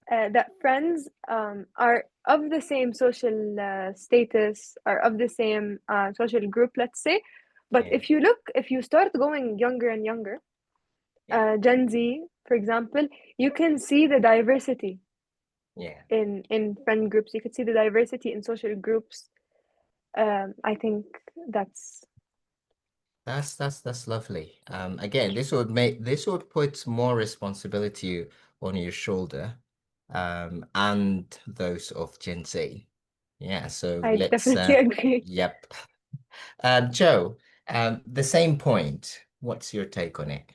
that friends are of the same social status, are of the same social group, let's say. But Yeah. if you start going younger and younger, Yeah. Gen Z, for example, you can see the diversity Yeah. in friend groups. You could see the diversity in social groups. I think that's That's lovely. Again, this would put more responsibility on your shoulder, and those of Gen Z. Yeah, so I let's definitely agree. yep. Joe, the same point. What's your take on it?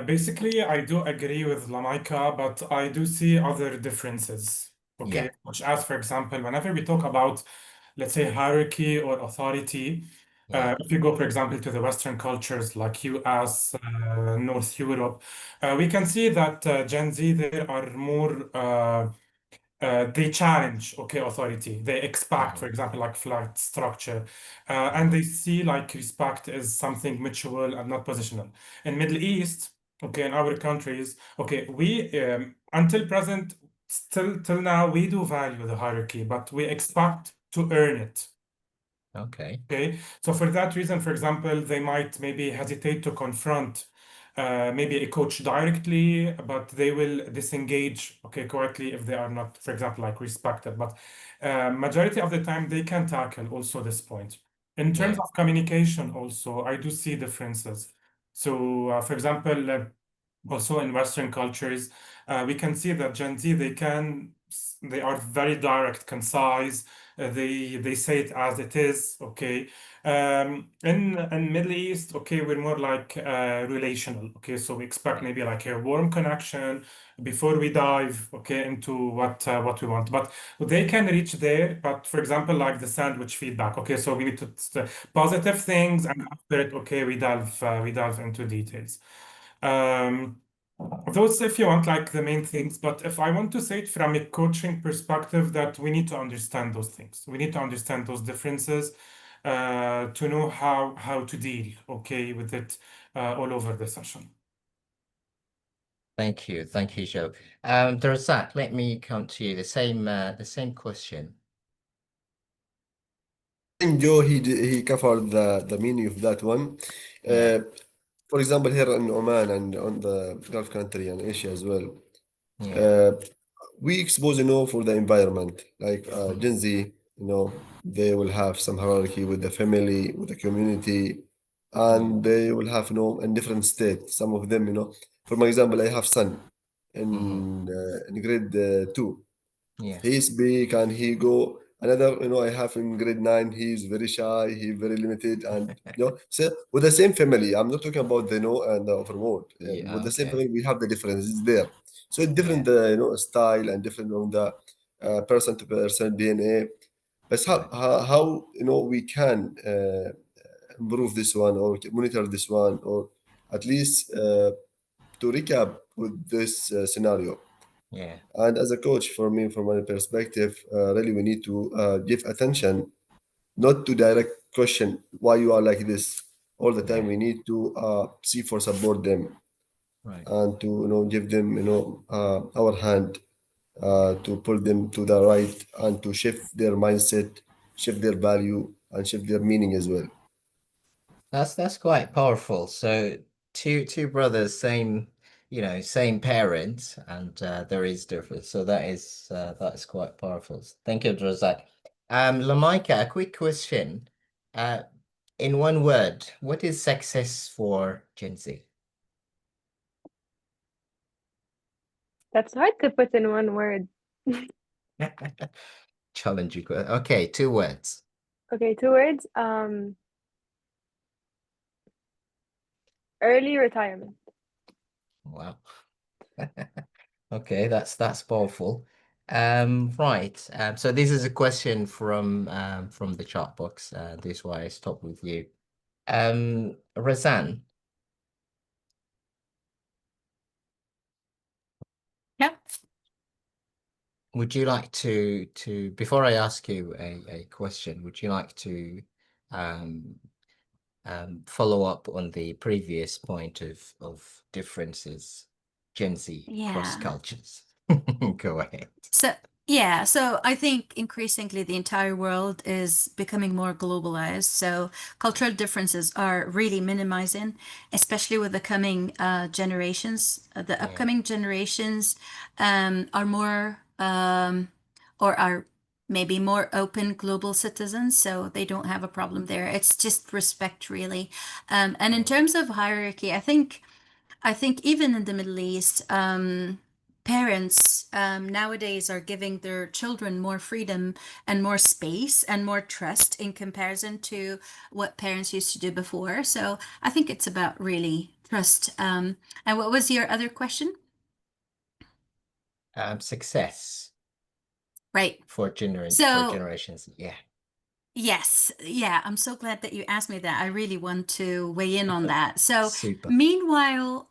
Basically, I do agree with Lamaika, but I do see other differences. Okay, Yeah. which as for example, whenever we talk about, let's say, hierarchy or authority, Yeah. if you go, for example, to the Western cultures like US, North Europe, we can see that Gen Z there are more they challenge, okay, authority. They expect, for Hmm. example, like flat structure, and Hmm. they see like respect as something mutual and not positional. In Middle East, okay, in our countries, okay, we until present, still till now, we do value the hierarchy, but we expect to earn it. Okay. Okay, so for that reason, for example, they might maybe hesitate to confront maybe a coach directly, but they will disengage, okay, correctly if they are not, for example, like respected. But majority of the time, they can tackle also this point. In terms Yeah. of communication, also, I do see differences. So, for example, also in Western cultures, we can see that Gen Z, they are very direct, concise. They say it as it is. Okay. In Middle East, okay, we're more like relational. Okay, so we expect Yeah. maybe like a warm connection before we dive, okay, into what we want. But they can reach there. But for example, like the sandwich feedback. Okay, so we need to positive things, and after it, okay, we delve into details. Um, those, if you want, like the main things, but if I want to say it from a coaching perspective, that we need to understand those things. We need to understand those differences to know how to deal, okay, with it all over the session. Thank you, Joe. Zach, let me come to you. The same question. I think Joe he covered the meaning of that one. Yeah. For example, here in Oman and on the Gulf country and Asia as well, Yeah. uh, we expose, for the environment. Like Hmm. Gen Z, they will have some hierarchy with the family, with the community, Mm. and they will have, in different states. Some of them, for example, I have son Hmm. in grade two. Yeah. He's big and he go another, I have in grade nine, he's very shy, he's very limited, and so with the same family, I'm not talking about the and the overworld. Yeah. With the same Okay. family, we have the differences there. So it's Yeah. different, style and different on the person to person DNA. But Right. how we can improve this one or monitor this one or at least to recap with this scenario. Yeah. And as a coach, for me, from my perspective, really we need to give attention, not to direct question why you are like this. All the time Yeah. we need to see for support them Right. and to give them our hand to pull them to the right and to shift their mindset, shift their value, and shift their meaning as well. That's quite powerful. So two brothers, same parents, and there is difference. So that is quite powerful. Thank you, Razak. Lamaika, a quick question. Uh, in one word, what is success for Gen Z? That's hard to put in one word. Challenge you. Okay, 2 words. Okay, 2 words. Early retirement. Wow. Okay, that's powerful. Right. So this is a question from the chat box. This is why I stopped with you. Razan, Yeah. would you like to before I ask you a question, would you like to um, follow up on the previous point of differences, Gen Z cross Yeah. cultures? Go ahead. So I think increasingly the entire world is becoming more globalized. So cultural differences are really minimizing, especially with the coming generations. The Yeah. upcoming generations are more or are maybe more open global citizens, so they don't have a problem there. It's just respect, really. And in terms of hierarchy, I think even in the Middle East, parents nowadays are giving their children more freedom and more space and more trust in comparison to what parents used to do before. So I think it's about really trust. And what was your other question? Success Right. for So generations. Yeah. yes, yeah, I'm so glad that you asked me that. I really want to weigh in on that. So, Super. meanwhile,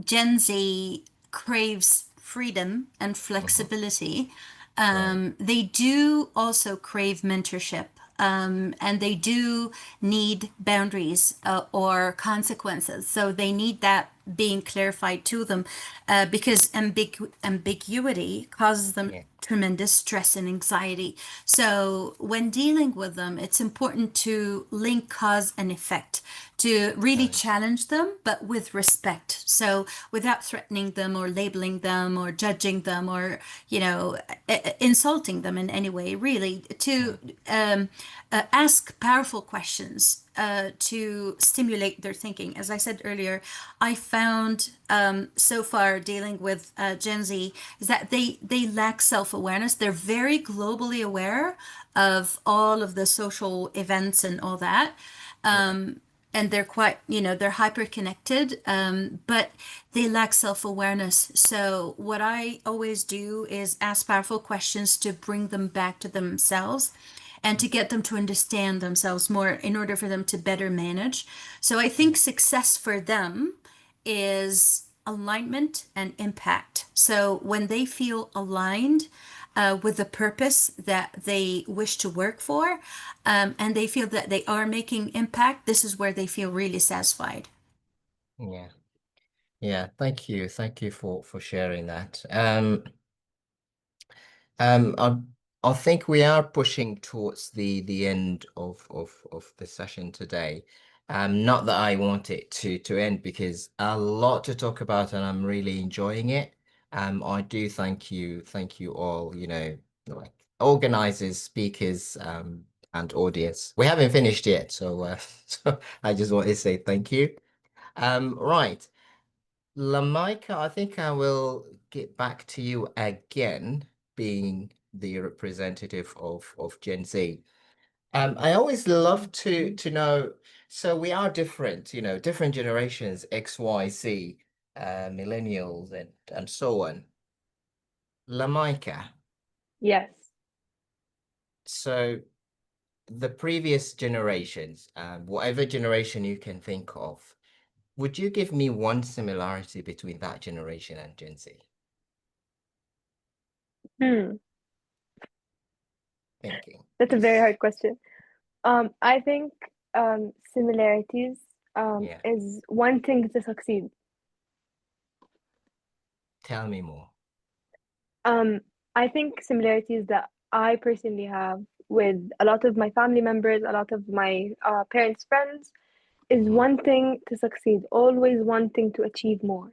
Gen Z craves freedom and flexibility. Right. They do also crave mentorship, and they do need boundaries or consequences. So they need that being clarified to them because ambiguity causes them Yeah. tremendous stress and anxiety. So, when dealing with them, it's important to link cause and effect, to really Nice. challenge them, but with respect. So, without threatening them or labeling them or judging them or, insulting them in any way, really, to ask powerful questions to stimulate their thinking. As I said earlier, I found so far dealing with Gen Z is that they lack self-awareness. They're very globally aware of all of the social events and all that. And they're quite, they're hyper connected, but they lack self-awareness. So what I always do is ask powerful questions to bring them back to themselves and to get them to understand themselves more in order for them to better manage. So I think success for them is alignment and impact. So when they feel aligned with the purpose that they wish to work for, and they feel that they are making impact, this is where they feel really satisfied. Yeah. Yeah. Thank you. Thank you for sharing that. I think we are pushing towards the end of the session today. Not that I want it to end because a lot to talk about and I'm really enjoying it. I do thank you all, like organizers, speakers, and audience. We haven't finished yet, so so I just want to say thank you. Right. Lamaika, I think I will get back to you again, being the representative of Gen Z. I always love to know, so we are different, different generations, X, Y, Z, millennials and so on. Lamaika, Yes. so the previous generations, whatever generation you can think of, would you give me one similarity between that generation and Gen Z? Hmm. Thinking, That's a very please. hard question. I think similarities Yeah. is wanting to succeed. Tell me more. I think similarities that I personally have with a lot of my family members, a lot of my parents' friends, is Hmm. wanting to succeed, always wanting to achieve more.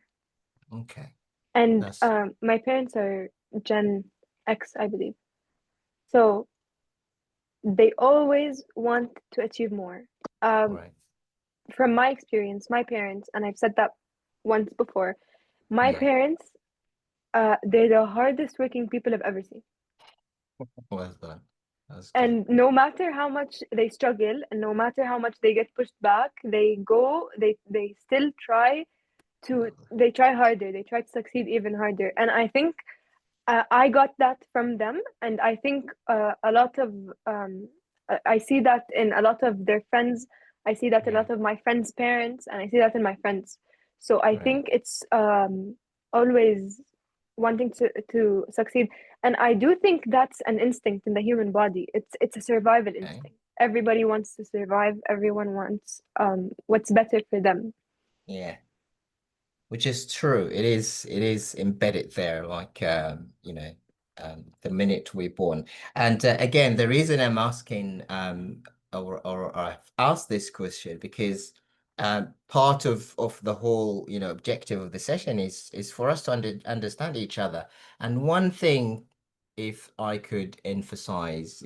Okay. And That's my parents are Gen X, I believe. So they always want to achieve more. Um, right. from my experience, my parents, and I've said that once before, my Yeah. parents, they're the hardest working people I've ever seen. Well done. That's good. And no matter how much they struggle and no matter how much they get pushed back, they still try to, Well, they try harder, they try to succeed even harder. And I think I got that from them. And I think a lot of, I see that in a lot of their friends. I see that in a yeah. lot of my friends' parents, and I see that in my friends. So I Right. think it's always wanting to succeed. And I do think that's an instinct in the human body. It's a survival Okay. instinct. Everybody wants to survive. Everyone wants what's better for them. Yeah. Which is true. It is embedded there, like the minute we're born. And again, the reason I'm asking or I've asked this question because part of the whole, objective of the session is for us to understand each other. And one thing, if I could emphasize,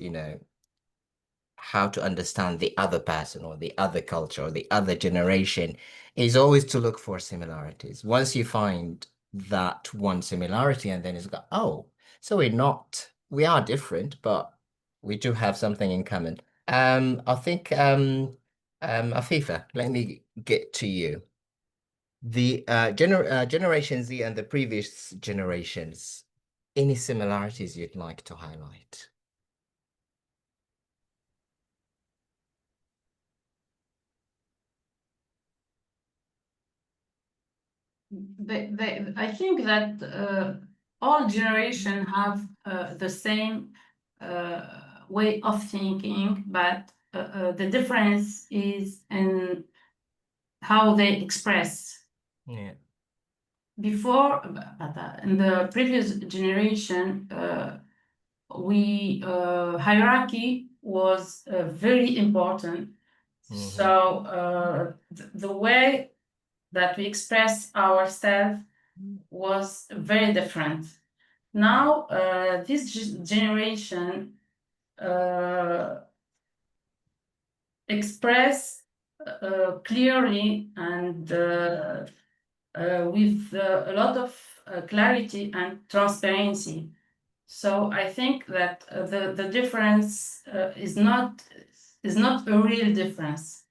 how to understand the other person or the other culture or the other generation is always to look for similarities. Once you find that one similarity, and then it's got, oh, so we are different, but we do have something in common. I think, Afifa, let me get to you. The Generation Z and the previous generations, any similarities you'd like to highlight? I think that all generation have the same way of thinking, but the difference is in how they express. Yeah. Before, but in the previous generation, hierarchy was very important. So the way that we express ourselves was very different. Now, this generation express clearly and with a lot of clarity and transparency. So I think that the difference is not a real difference.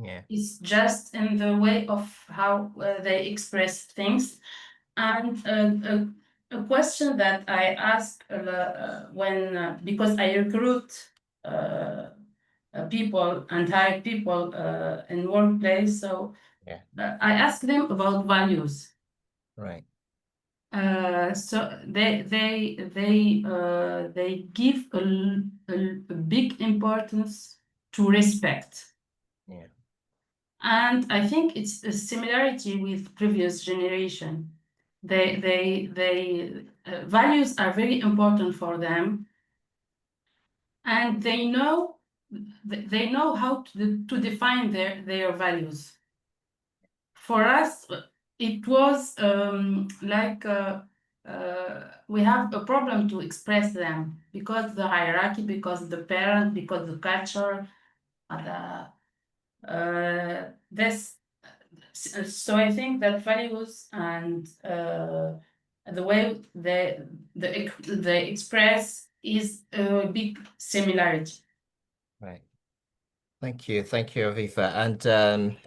Yeah. It's just in the way of how they express things. And a question that I ask when because I recruit people and hire people in workplace, so Yeah. I ask them about values. Right. So they give a big importance to respect. Yeah. And I think it's a similarity with previous generation. Values are very important for them, and they know how to define their values. For us, it was like we have a problem to express them because the hierarchy, because the parent, because the culture, this. So I think that values and the way they express is a big similarity. Right. Thank you, Aviva. And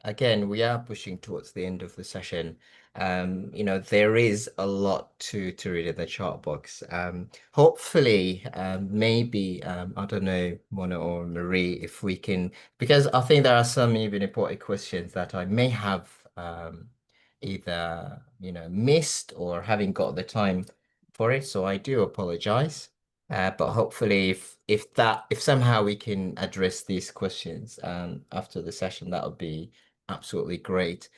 again, we are pushing towards the end of the session. There is a lot to read in the chart box. Hopefully, maybe I don't know, Mona or Marie, if we can, because I think there are some even important questions that I may have either missed or haven't got the time for it. So I do apologize. But hopefully, if somehow we can address these questions after the session, that would be absolutely great.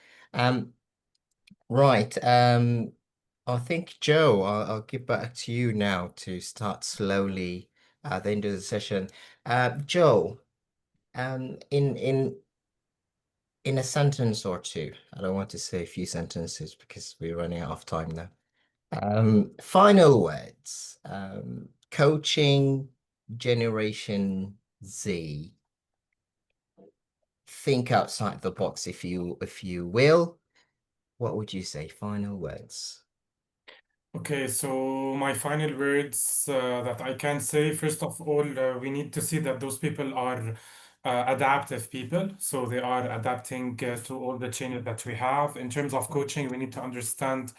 Right. I think Joe, I'll give back to you now to start slowly at the end of the session. Joe, in a sentence or two, I don't want to say a few sentences because we're running out of time now. Final words. Coaching Generation Z. Think outside the box, if you will. What would you say? Final words. Okay, so my final words that I can say, first of all, we need to see that those people are adaptive people. So they are adapting to all the changes that we have. In terms of coaching, we need to understand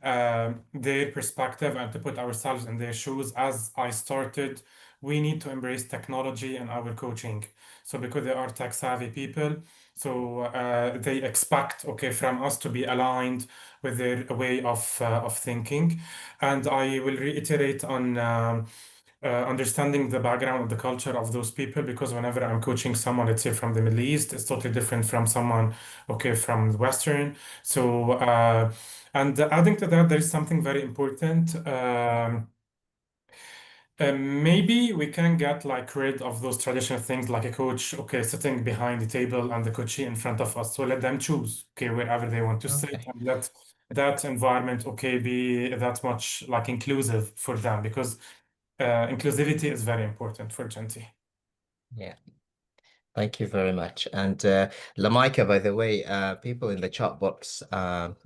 their perspective and to put ourselves in their shoes. As I started, we need to embrace technology in our coaching. So because they are tech savvy people, So they expect, okay, from us to be aligned with their way of thinking. And I will reiterate on understanding the background of the culture of those people, because whenever I'm coaching someone, let's say from the Middle East, it's totally different from someone, okay, from the Western. So, and adding to that, there is something very important. Maybe we can get like rid of those traditional things like a coach, okay, sitting behind the table and the coachee in front of us. So let them choose, okay, wherever they want to sit, Okay. and let that environment, okay, be that much like inclusive for them, because inclusivity is very important for Gen Z. Yeah. Thank you very much. And Lamaika, by the way, people in the chat box, are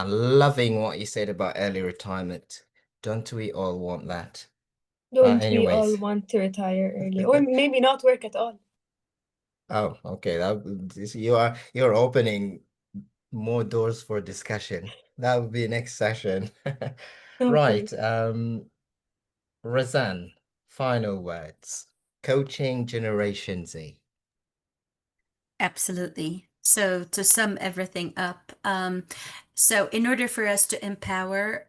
loving what you said about early retirement. Don't we all want that? Don't we all Anyways. want to retire early, or maybe not work at all? Oh, okay. You're opening more doors for discussion. That would be next session. Okay. Right. Razan, final words. Coaching Generation Z. Absolutely. So to sum everything up, so in order for us to empower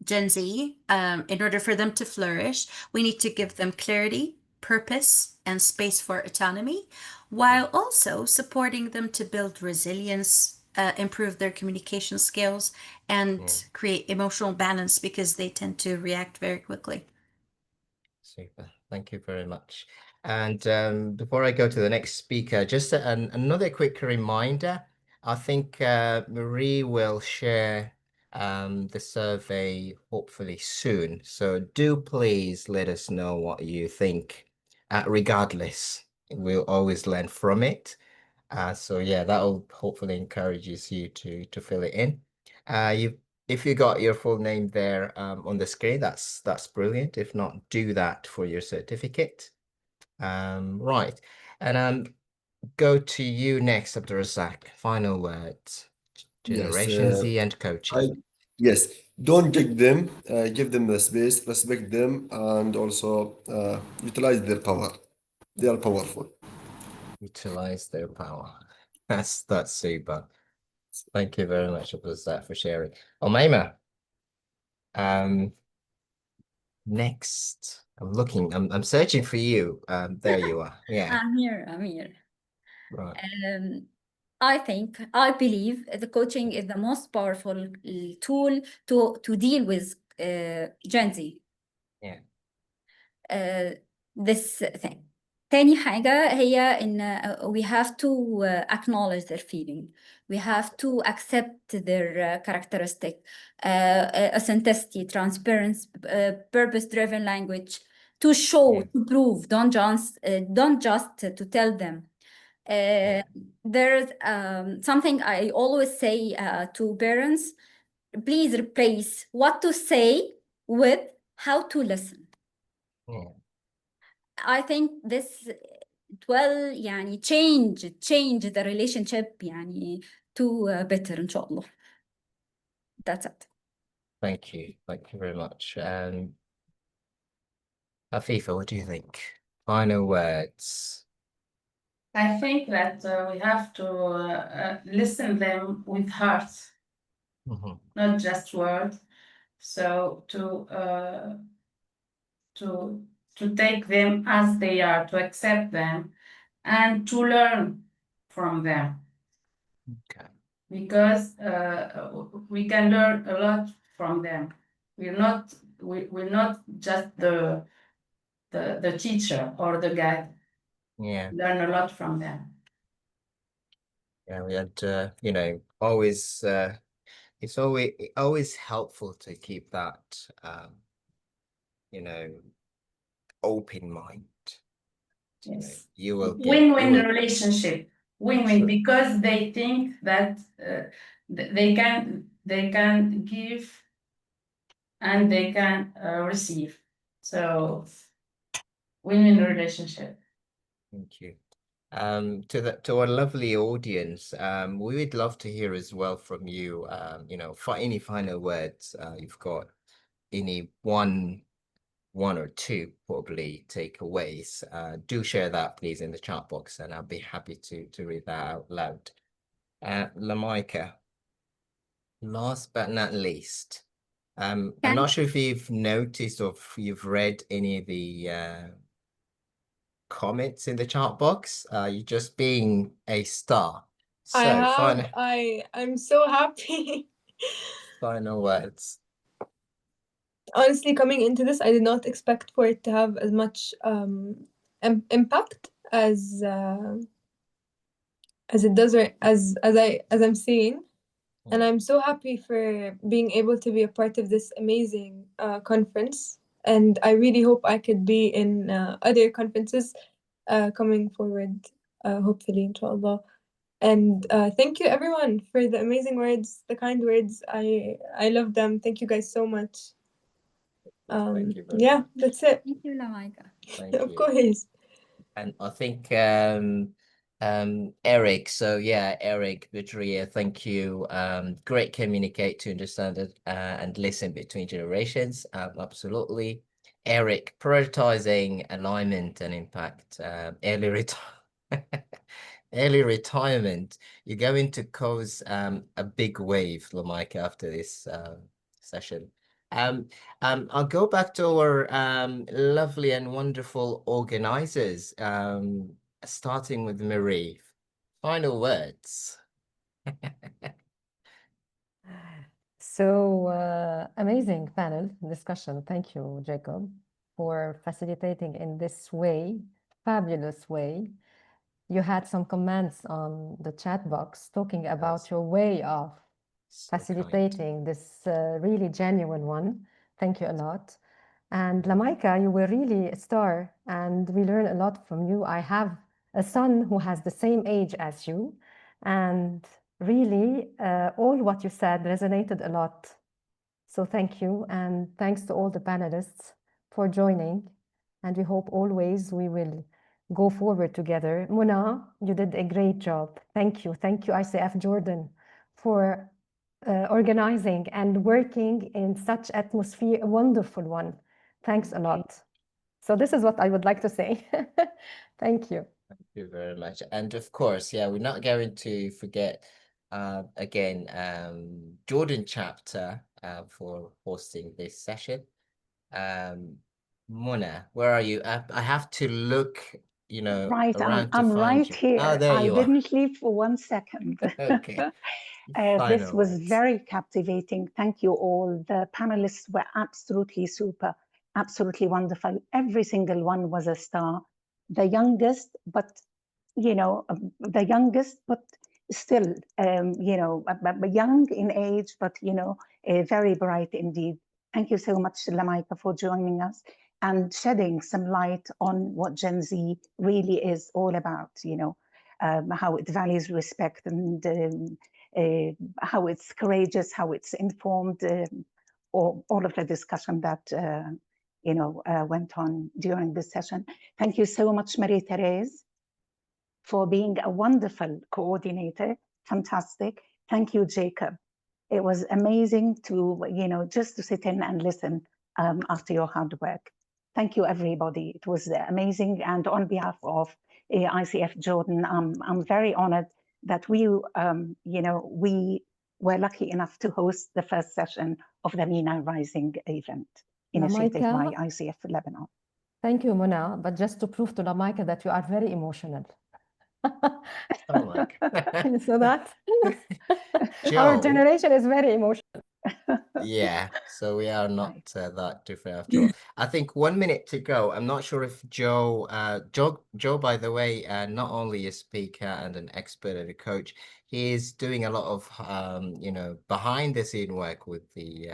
Gen Z, in order for them to flourish, we need to give them clarity, purpose, and space for autonomy, while also supporting them to build resilience, improve their communication skills, and create emotional balance, because they tend to react very quickly. Super. Thank you very much. And before I go to the next speaker, just another quick reminder. I think Marie will share the survey hopefully soon. So do please let us know what you think. Regardless, we'll always learn from it. So yeah, that will hopefully encourages you to fill it in. If you got your full name there on the screen, that's brilliant. If not, do that for your certificate. Right, and go to you next, Abdulrazak. Final words. Yes, Generation Z and coaching. yes. Don't judge them. Give them the space, respect them, and also utilize their power. They are powerful. Utilize their power. That's super. Thank you very much, Abdulrazak, for sharing. Omaima. Next, I'm searching for you. There you are. Yeah, I'm here. right. I believe the coaching is the most powerful tool to deal with Gen Z. Yeah. This thing. تاني حاجة هي إن we have to acknowledge their feeling. We have to accept their characteristic, authenticity, transparency, purpose-driven language, to show, Yeah. to prove, don't just to tell them. There's something I always say to parents, please replace what to say with how to listen. Yeah. I think this will يعني change the relationship يعني to better إن شاء الله. That's it. Thank you. Thank you very much. Afifa, what do you think? Final words. I think that we have to listen them with heart, not just words. So to take them as they are, to accept them, and to learn from them. Okay. Because we can learn a lot from them. We're not just the teacher or the guide. Yeah. Learn a lot from them. Yeah, we had always it's always helpful to keep that open mind. Yes. You will Win-win relationship. Win-win, True. because they think that they can give and they can receive. So win-win relationship. Thank you. To our lovely audience, we would love to hear as well from you. For any final words, you've got any one one or two probably takeaways, do share that please in the chat box, and I'll be happy to read that out loud. Lamaika, last but not least, I'm not sure if you've noticed or if you've read any of the comments in the chat box. You're just being a star. So I'm so happy. final words. Honestly, coming into this, I did not expect for it to have as much impact as it does, or as I'm seeing. And I'm so happy for being able to be a part of this amazing conference. And I really hope I could be in other conferences coming forward, hopefully, inshallah. And thank you, everyone, for the amazing words, the kind words. I love them. Thank you guys so much. Thank you very Yeah, much. that's it. Thank you, Lamaika. Thank Of you. course. And I think Eric, so yeah, Eric Budria, thank you. Great communicate to understand it and listen between generations. Absolutely. Eric, prioritizing alignment and impact. Early retirement. You're going to cause a big wave, Lamaika, after this session. I'll go back to our lovely and wonderful organizers, starting with Marie. Final words. So amazing panel discussion. Thank you, Jacob, for facilitating in this way, fabulous way. You had some comments on the chat box talking about your way of facilitating this really genuine one. Thank you a lot. And Lamaika, you were really a star, and we learned a lot from you. I have a son who has the same age as you, and really all what you said resonated a lot. So thank you, and thanks to all the panelists for joining, and we hope always we will go forward together. Mona, you did a great job. Thank you. Thank you, ICF Jordan, for organizing and working in such atmosphere, a wonderful one. Thanks a lot. So this is what I would like to say. Thank you. Thank you very much. And of course, yeah, we're not going to forget again Jordan chapter for hosting this session. Mona, where are you? I have to look, you know, right, around I'm to find right you. here. Oh, there you are. Didn't leave for 1 second. Okay. This Final was words. very captivating. Thank you all. The panelists were absolutely super, absolutely wonderful. Every single one was a star. The youngest, but still, young in age, but very bright indeed. Thank you so much, Lamaika, for joining us and shedding some light on what Gen Z really is all about. How it values respect and how it's courageous, how it's informed, all of the discussion that went on during this session. Thank you so much, Marie-Therese, for being a wonderful coordinator. Fantastic. Thank you, Jacob. It was amazing to, just to sit in and listen after your hard work. Thank you, everybody. It was amazing. And on behalf of ICF Jordan, I'm very honored that we were lucky enough to host the first session of the MENA Rising event initiated by ICF Lebanon. Thank you, Mona. But just to prove to Lamaika that you are very emotional. Oh my God. So that Joe, our generation is very emotional. Yeah, so we are not that different after all. I think 1 minute to go. I'm not sure if Joe, by the way, not only a speaker and an expert and a coach, he is doing a lot of behind the scene work with the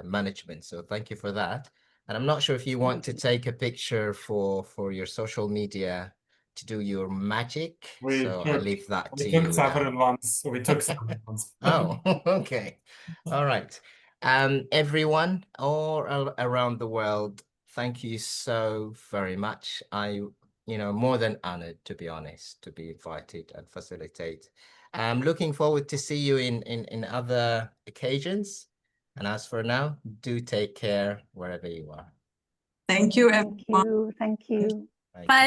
management. So thank you for that. And I'm not sure if you want to take a picture for your social media to do your magic. So I'll leave that to you We took several ones. Oh, okay. All right. Everyone all around the world, thank you so very much. More than honored, to be honest, to be invited and facilitate. I'm looking forward to see you in other occasions. And as for now, do take care wherever you are. Thank you, Thank everyone. you. Thank you. Thank Bye. you.